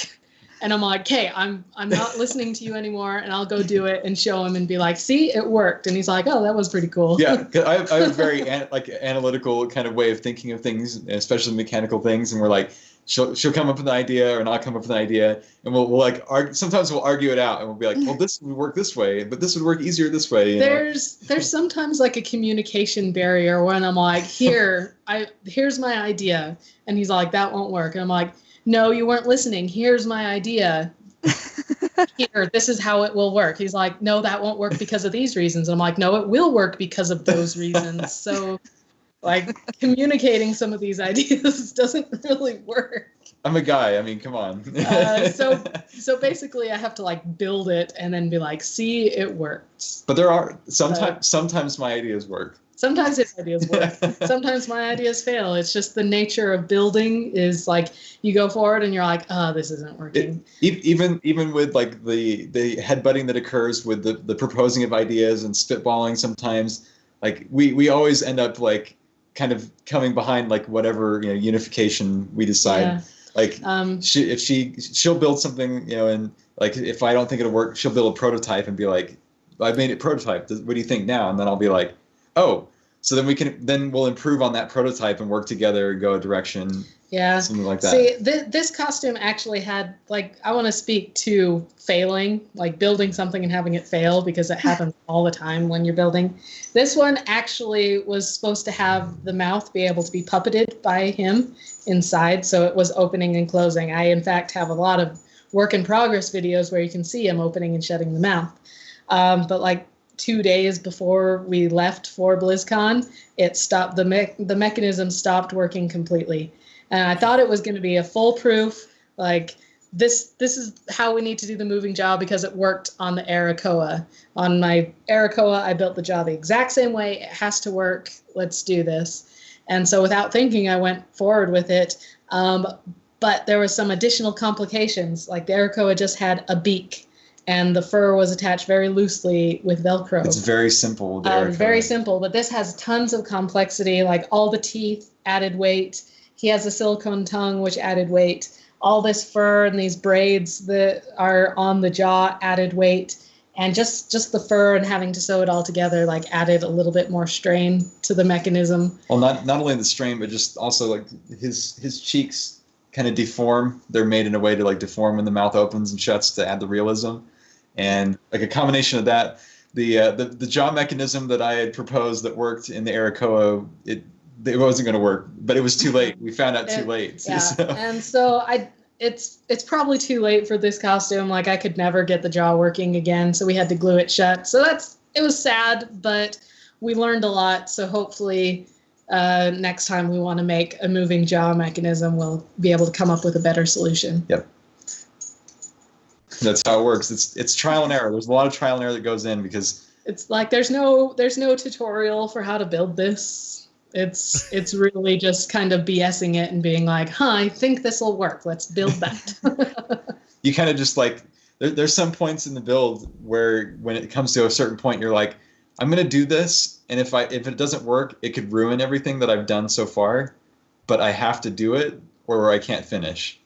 And I'm like, okay, I'm not listening to you anymore. And I'll go do it and show him and be like, see, it worked. And he's like, oh, that was pretty cool. Yeah, 'cause I have a very analytical kind of way of thinking of things, especially mechanical things. And we're like, she'll come up with an idea, and I'll come up with an idea, and we'll like argue. Sometimes we'll argue it out, and we'll be like, well, this would work this way, but this would work easier this way. You know? There's sometimes like a communication barrier when I'm like, here's my idea, and he's like, that won't work, and I'm like, no, you weren't listening. Here's my idea. here, this is how it will work. He's like, no, that won't work because of these reasons. And I'm like, no, it will work because of those reasons. So like communicating some of these ideas doesn't really work. I'm a guy. I mean, come on. So basically I have to like build it and then be like, see, it worked. But there are sometimes my ideas work. Sometimes his ideas work. Sometimes my ideas fail. It's just the nature of building is like you go forward and you're like, oh, this isn't working. Even with like the headbutting that occurs with the proposing of ideas and spitballing sometimes, like we always end up like kind of coming behind like whatever unification we decide. Yeah. Like she'll build something, and like if I don't think it'll work, she'll build a prototype and be like, I made it prototype. What do you think now? And then I'll be like, oh, so then we'll improve on that prototype and work together and go a direction. Yeah. Something like that. See, this costume actually had, like, I want to speak to failing, like building something and having it fail, because it happens all the time when you're building. This one actually was supposed to have the mouth be able to be puppeted by him inside, so it was opening and closing. I, in fact, have a lot of work in progress videos where you can see him opening and shutting the mouth. But, like, 2 days before we left for BlizzCon, it stopped. The mechanism stopped working completely, and I thought it was going to be a foolproof, like this is how we need to do the moving jaw, because it worked on the Arakoa. On my Arakoa, I built the jaw the exact same way. It has to work. Let's do this. And so without thinking, I went forward with it. But there was some additional complications. Like the Arakoa just had a beak, and the fur was attached very loosely with Velcro. It's very simple. Very simple, but this has tons of complexity, like all the teeth added weight. He has a silicone tongue, which added weight. All this fur and these braids that are on the jaw added weight. And just the fur and having to sew it all together, like, added a little bit more strain to the mechanism. Well, not only the strain, but just also, like, his cheeks kind of deform. They're made in a way to, like, deform when the mouth opens and shuts to add the realism. And, like, a combination of that, the jaw mechanism that I had proposed that worked in the Arakoa, it wasn't going to work, but it was too late. We found out too late. Yeah. So. And so it's probably too late for this costume. Like, I could never get the jaw working again, so we had to glue it shut. So it was sad, but we learned a lot. So hopefully next time we want to make a moving jaw mechanism, we'll be able to come up with a better solution. Yep. That's how it works. It's trial and error. There's a lot of trial and error that goes in, because it's like there's no tutorial for how to build this. It's really just kind of BSing it and being like, I think this will work. Let's build that. You kind of just like, there's some points in the build where when it comes to a certain point, you're like, I'm going to do this. And if it doesn't work, it could ruin everything that I've done so far, but I have to do it or I can't finish.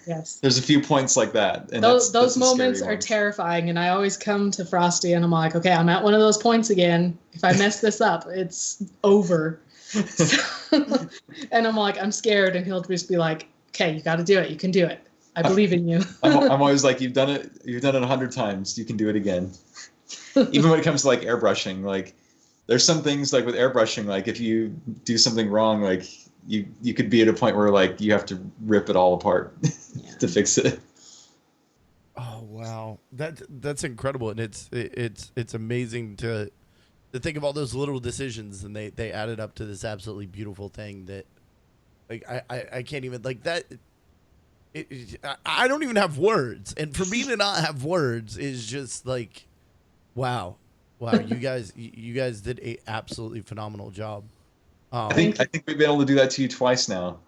Yes. There's a few points like that. And those moments are terrifying. And I always come to Frosty and I'm like, okay, I'm at one of those points again. If I mess this up, it's over. And I'm like, I'm scared. And he'll just be like, okay, you got to do it. You can do it. I believe in you. I'm always like, you've done it 100 times. You can do it again. Even when it comes to like airbrushing, like there's some things like with airbrushing, like if you do something wrong, like you could be at a point where like you have to rip it all apart to fix it. Oh wow, that's incredible, and it's amazing to think of all those little decisions, and they added up to this absolutely beautiful thing that, like, I can't even, like, that. I don't even have words, and for me to not have words is just like, wow, you guys did a absolutely phenomenal job. I think we've been able to do that to you twice now.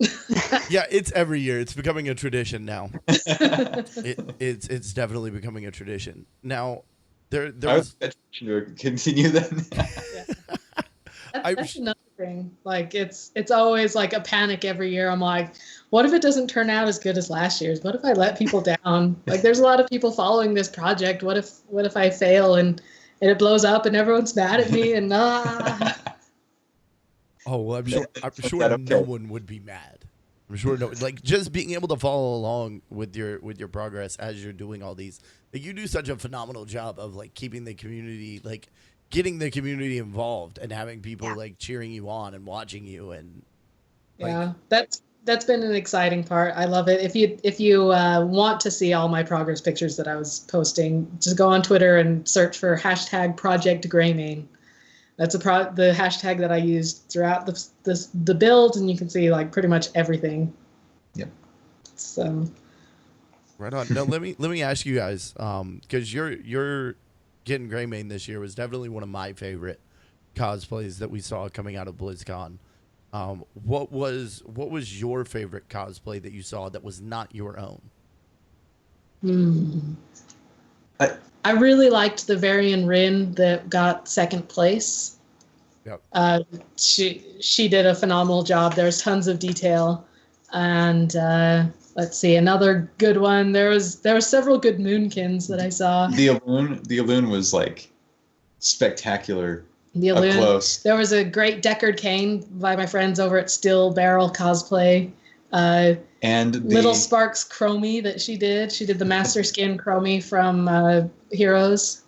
Yeah, it's every year. It's becoming a tradition now. It's definitely becoming a tradition now. There was to continue then. That's another thing. Like it's always like a panic every year. I'm like, what if it doesn't turn out as good as last year's? What if I let people down? Like there's a lot of people following this project. What if I fail and it blows up and everyone's mad at me and Oh, well, I'm sure no one would be mad. I'm sure like just being able to follow along with your progress as you're doing all these. Like, you do such a phenomenal job of like keeping the community, like getting the community involved and having people like cheering you on and watching you and like, that's been an exciting part. I love it. If you want to see all my progress pictures that I was posting, just go on Twitter and search for hashtag Project Greymane. That's the hashtag that I used throughout the build, and you can see like pretty much everything. Yep. So. Right on. Now let me ask you guys, because you're getting Greymane this year was definitely one of my favorite cosplays that we saw coming out of BlizzCon. What was your favorite cosplay that you saw that was not your own? I really liked the Varian Rin that got second place. Yep. She did a phenomenal job. There's tons of detail, and let's see, another good one. There was several good Moonkins that I saw. The Alloon was like spectacular. The Up Alloon. close. There was a great Deckard Cain by my friends over at Still Barrel Cosplay. And Little Sparks Chromie that she did. She did the Master Skin Chromie from Heroes.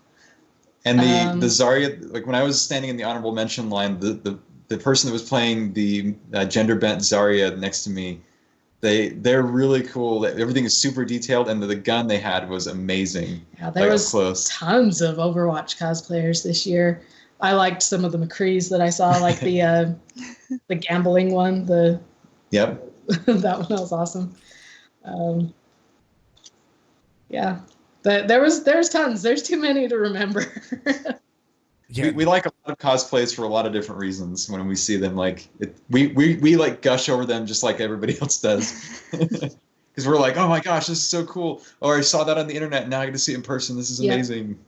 And the Zarya, like when I was standing in the honorable mention line, the person that was playing the gender bent Zarya next to me, they're really cool. Everything is super detailed, and the gun they had was amazing. Yeah, there was tons of Overwatch cosplayers this year. I liked some of the McCrees that I saw, like the gambling one. Yep. That one was awesome. Yeah, but there's tons. There's too many to remember. Yeah. We like a lot of cosplays for a lot of different reasons. When we see them, like we like gush over them just like everybody else does, because we're like, oh my gosh, this is so cool. Or I saw that on the internet. Now I get to see it in person. This is amazing.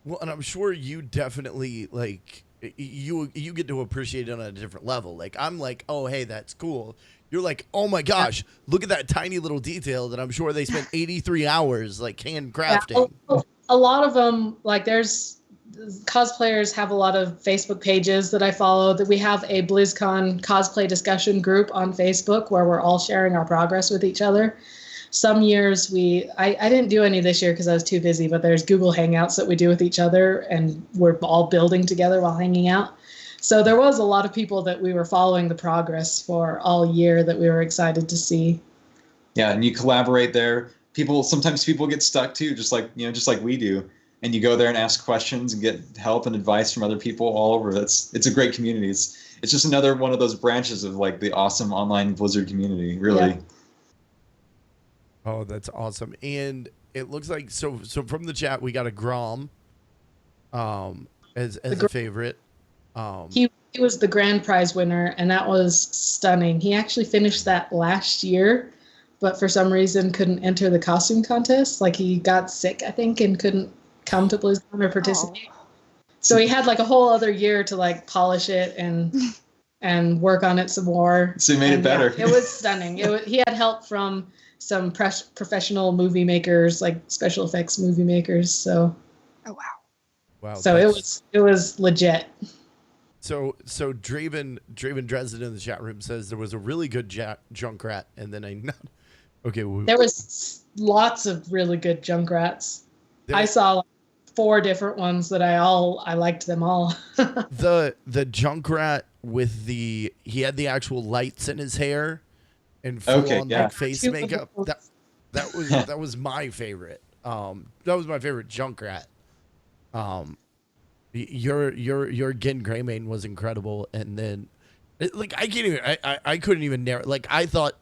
Well, and I'm sure you definitely like you get to appreciate it on a different level. Like I'm like, oh hey, that's cool. You're like, oh my gosh, look at that tiny little detail that I'm sure they spent 83 hours like hand crafting. Yeah, a lot of them, like there's cosplayers have a lot of Facebook pages that I follow. That we have a BlizzCon cosplay discussion group on Facebook where we're all sharing our progress with each other. Some years I didn't do any this year because I was too busy, but there's Google Hangouts that we do with each other, and we're all building together while hanging out. So there was a lot of people that we were following the progress for all year that we were excited to see. Yeah, and you collaborate there. Sometimes people get stuck too, just like we do. And you go there and ask questions and get help and advice from other people all over. It's a great community. It's just another one of those branches of like the awesome online Blizzard community, really. Yeah. Oh, that's awesome. And it looks like so from the chat we got a Grom as a favorite. He was the grand prize winner, and that was stunning. He actually finished that last year, but for some reason couldn't enter the costume contest. Like he got sick, I think, and couldn't come to BlizzCon or participate. Oh. So he had like a whole other year to like polish it and work on it some more. So he made it better. Yeah, it was stunning. He had help from some professional movie makers, like special effects movie makers. So, oh wow. So it was legit. So Draven Dresden in the chat room says there was a really good Junkrat, and then there was lots of really good Junkrats. I saw like 4 different ones that I liked them all. the Junkrat with he had the actual lights in his hair and full on like face makeup. That was my favorite. That was my favorite Junkrat. Your Gin Greymane was incredible, and then like I couldn't even narrow. Like I thought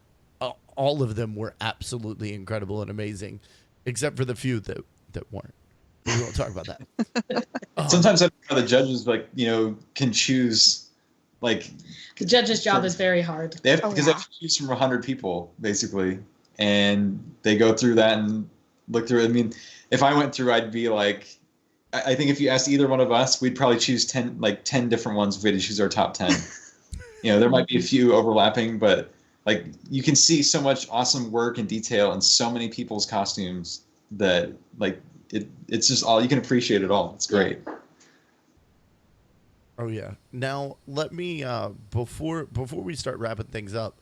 all of them were absolutely incredible and amazing, except for the few that weren't. We won't talk about that. Sometimes the judges can choose. Like the judge's job is very hard. They have to choose from 100 people basically, and they go through that and look through it. I mean, if I went through, I'd be like, I think if you asked either one of us, we'd probably choose 10 different ones if we had to choose our top 10. There might be a few overlapping, but like you can see so much awesome work and detail in so many people's costumes that like it's just all you can appreciate it all. It's great. Oh yeah. Now let me before we start wrapping things up,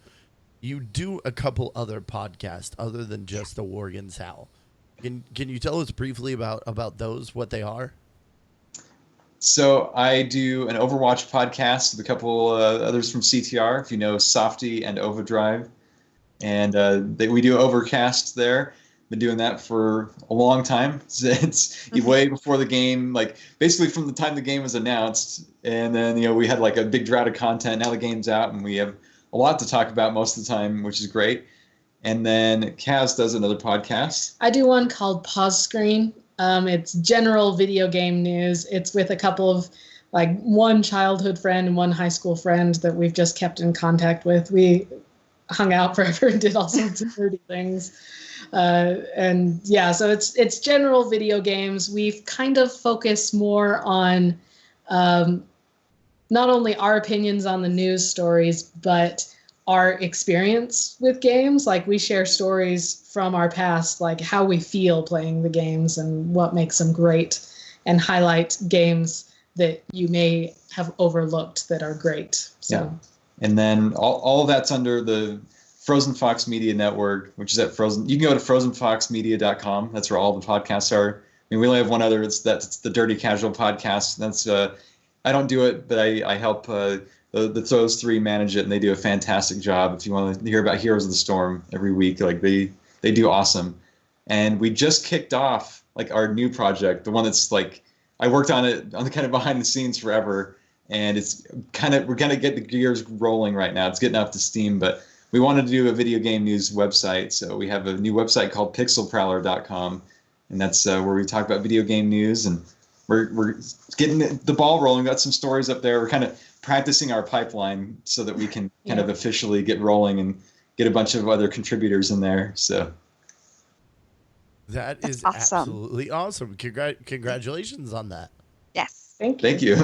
you do a couple other podcasts other than just the Worgen's Howl. Can you tell us briefly about those, what they are? So I do an Overwatch podcast with a couple others from CTR, if you know Softy and Overdrive. And we do Overcast there. Been doing that for a long time. It's way before the game, like basically from the time the game was announced. And then, we had like a big drought of content. Now the game's out and we have a lot to talk about most of the time, which is great. And then Kaz does another podcast. I do one called Pause Screen. It's general video game news. It's with a couple of, like, one childhood friend and one high school friend that we've just kept in contact with. We hung out forever and did all sorts of nerdy things. And yeah, so it's general video games. We've kind of focused more on not only our opinions on the news stories, but our experience with games. Like, we share stories from our past, like how we feel playing the games and what makes them great, and highlight games that you may have overlooked that are great. So. Yeah. And then all of that's under the Frozen Fox Media Network, which is at Frozen. You can go to frozenfoxmedia.com. That's where all the podcasts are. I mean, we only have one other. It's the Dirty Casual podcast. That's I don't do it, but I help those three manage it, and they do a fantastic job. If you want to hear about Heroes of the Storm every week, like they do awesome. And we just kicked off like our new project, the one that's like I worked on it on the kind of behind the scenes forever, and it's kind of we're gonna get the gears rolling right now. It's getting up to steam, but we wanted to do a video game news website, so we have a new website called pixelprowler.com, and that's where we talk about video game news, and we're getting the ball rolling. Got some stories up there. We're kind of practicing our pipeline so that we can kind of officially get rolling and get a bunch of other contributors in there. So that's awesome. Absolutely awesome. Congratulations on that. Yes. Thank you.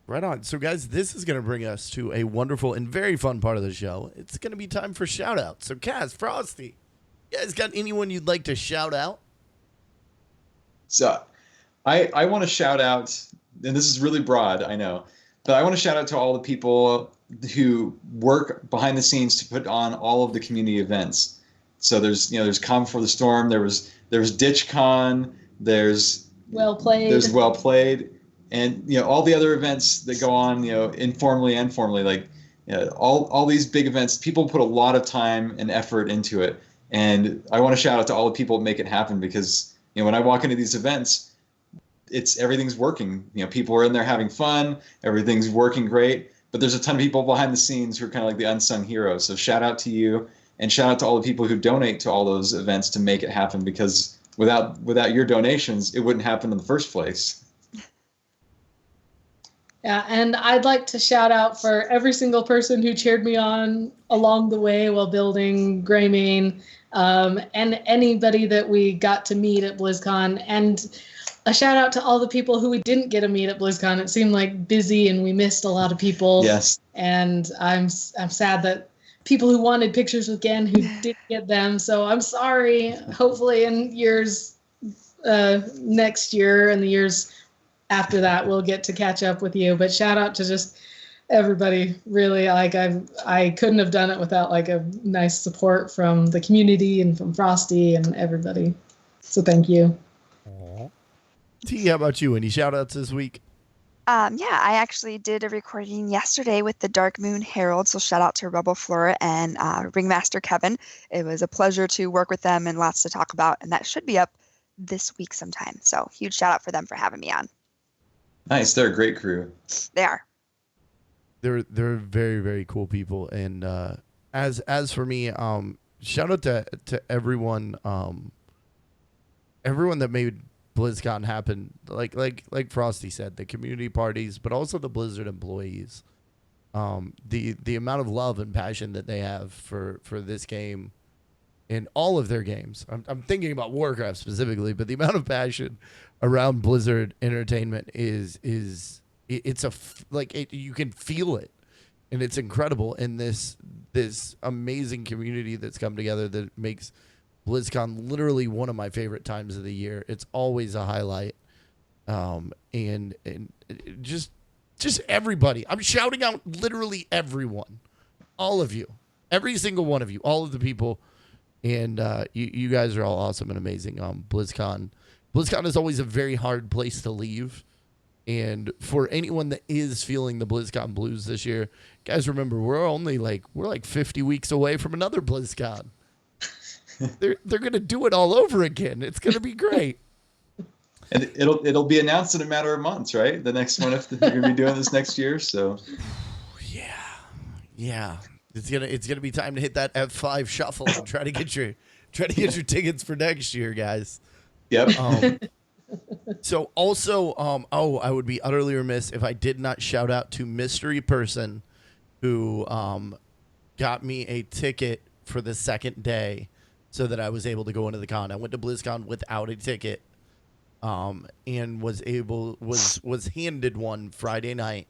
Right on. So, guys, this is going to bring us to a wonderful and very fun part of the show. It's going to be time for shout-outs. So, Kaz, Frostee, you guys got anyone you'd like to shout out? So, I want to shout out, and this is really broad, I know, but I want to shout out to all the people who work behind the scenes to put on all of the community events. So there's Calm Before the Storm, there was DitchCon, there's Well Played, and all the other events that go on, informally and formally, like all these big events. People put a lot of time and effort into it, and I want to shout out to all the people that make it happen, because when I walk into these events, everything's working. People are in there having fun, everything's working great, but there's a ton of people behind the scenes who are kind of like the unsung heroes. So shout out to you, and shout out to all the people who donate to all those events to make it happen, because without your donations, it wouldn't happen in the first place. Yeah, and I'd like to shout out for every single person who cheered me on along the way while building Greymane, and anybody that we got to meet at BlizzCon, and a shout out to all the people who we didn't get to meet at BlizzCon. It seemed like busy and we missed a lot of people. Yes. And I'm sad that people who wanted pictures with Gen who didn't get them. So I'm sorry. Hopefully in years next year and the years after that, we'll get to catch up with you. But shout out to just everybody. Really, like I couldn't have done it without like a nice support from the community and from Frostee and everybody. So thank you. T, how about you? Any shout outs this week? Yeah, I actually did a recording yesterday with the Dark Moon Herald, so shout out to Rebel Flora and Ringmaster Kevin. It was a pleasure to work with them and lots to talk about, and that should be up this week sometime. So huge shout out for them for having me on. Nice, they're a great crew. They are. They're very, very cool people, and as for me, shout out to everyone that made BlizzCon happen, like Frostee said, the community parties, but also the Blizzard employees. The amount of love and passion that they have for this game in all of their games. I'm thinking about Warcraft specifically, but the amount of passion around Blizzard Entertainment you can feel it, and it's incredible. And this amazing community that's come together that makes BlizzCon literally one of my favorite times of the year. It's always a highlight. And just everybody. I'm shouting out literally everyone. All of you. Every single one of you. All of the people. And you guys are all awesome and amazing. BlizzCon is always a very hard place to leave. And for anyone that is feeling the BlizzCon blues this year, guys, remember we're like 50 weeks away from another BlizzCon. They're gonna do it all over again. It's gonna be great. And it'll be announced in a matter of months, right? The next one, if they're gonna be doing this next year. So yeah, it's gonna be time to hit that F5 shuffle and try to get your tickets for next year, guys. Yep. So also, I would be utterly remiss if I did not shout out to mystery person who got me a ticket for the second day so that I was able to go into the con. I went to BlizzCon without a ticket, and was handed one Friday night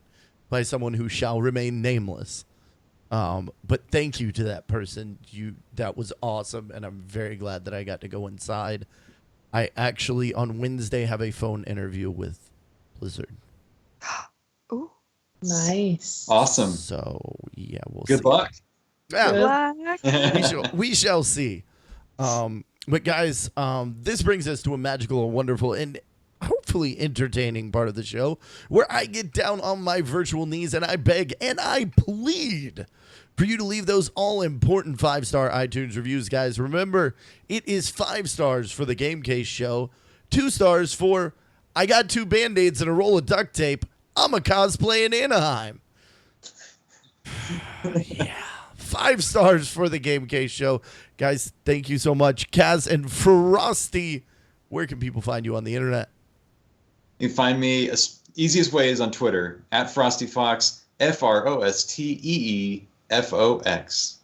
by someone who shall remain nameless. But thank you to that person. That was awesome, and I'm very glad that I got to go inside. I actually on Wednesday have a phone interview with Blizzard. Ooh. Nice. Awesome. So yeah, we'll Good see. luck. Yeah, Luck. we shall see. But guys, this brings us to a magical and wonderful and hopefully entertaining part of the show where I get down on my virtual knees and I beg and I plead for you to leave those all-important 5-star iTunes reviews, guys. Remember, it is 5 stars for the Game Case show, 2 stars for I got 2 Band-Aids and a roll of duct tape. I'm a cosplay in Anaheim. Yeah. 5 stars for the Game Case show. Guys, thank you so much. Kaz and Frostee, where can people find you on the internet? You can find me, easiest way is on Twitter, @FrosteeFox, FROSTEEFOX.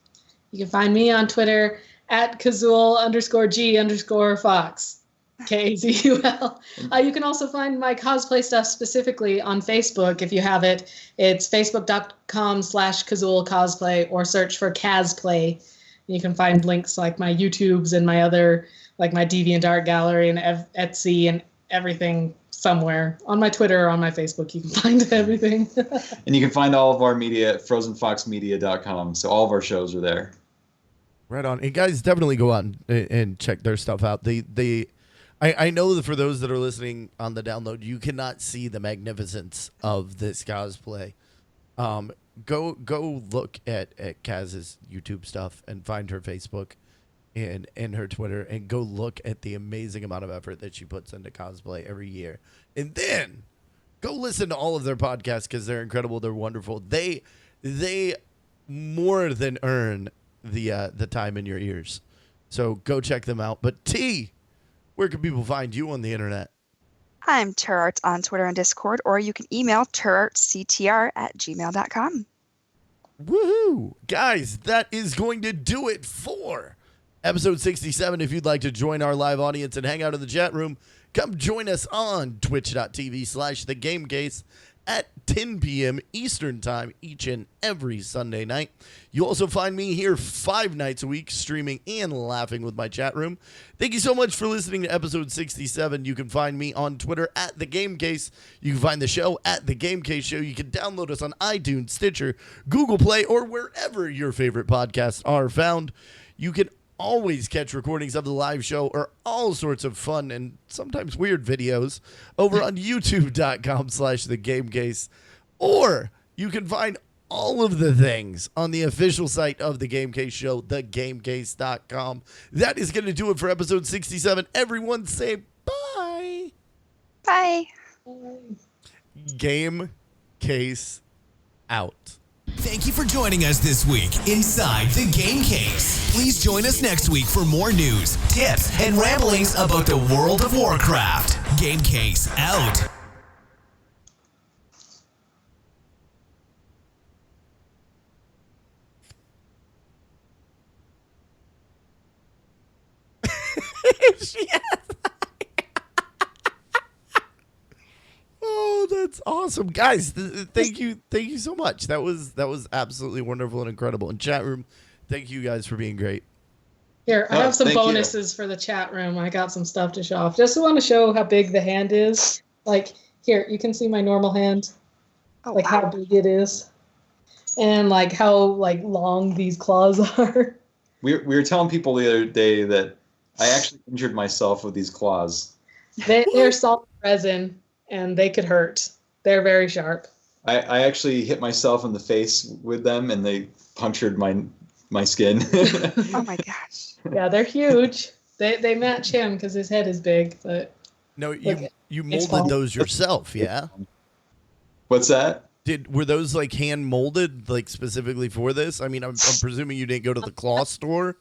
You can find me on Twitter @Kazul_G_Fox. KAZUL. You can also find my cosplay stuff specifically on Facebook if you have it. It's facebook.com/Kazul cosplay or search for Kazplay. You can find links like my YouTubes and my other, like my DeviantArt gallery and Etsy and everything somewhere. On my Twitter or on my Facebook, you can find everything. And you can find all of our media at frozenfoxmedia.com. So all of our shows are there. Right on. And guys, definitely go out and check their stuff out. I know that for those that are listening on the download, you cannot see the magnificence of this cosplay. Go look at Kaz's YouTube stuff and find her Facebook and her Twitter and go look at the amazing amount of effort that she puts into cosplay every year. And then go listen to all of their podcasts because they're incredible. They're wonderful. They more than earn the time in your ears. So go check them out. But T, where can people find you on the internet? I'm Turarts on Twitter and Discord, or you can email turartsctr@gmail.com. Woohoo! Guys, that is going to do it for episode 67. If you'd like to join our live audience and hang out in the chat room, come join us on twitch.tv/thegamecase at 10 p.m. Eastern Time each and every Sunday night. You also find me here 5 nights a week streaming and laughing with my chat room. Thank you so much for listening to episode 67. You can find me on Twitter at The Game Case. You can find the show at The Game Case Show. You can download us on iTunes, Stitcher, Google Play, or wherever your favorite podcasts are found. You can always catch recordings of the live show or all sorts of fun and sometimes weird videos over on youtube.com/thegamecase, or you can find all of the things on the official site of the Game Case show, thegamecase.com. That is going to do it for episode 67. Everyone say bye. Bye. Game Case out. Thank you for joining us this week inside the Game Case. Please join us next week for more news, tips, and ramblings about the World of Warcraft. Game Case out. Oh, that's awesome, guys! Thank you so much. That was absolutely wonderful and incredible. And chat room, thank you guys for being great. Here, I have some thank you. bonuses for the chat room. I got some stuff to show off. Just want to show how big the hand is. Like, here, you can see my normal hand. Oh, Like wow. how big it is. And like how like long these claws are. We were telling people the other day that I actually injured myself with these claws. They're solid resin and they could hurt. They're very sharp. I actually hit myself in the face with them, and they punctured my skin. Oh my gosh. Yeah, they're huge. They match him because his head is big, but No, Look, you it's molded fun. those yourself, yeah? What's that? Were those like hand molded, like specifically for this? I mean, I'm presuming you didn't go to the cloth store.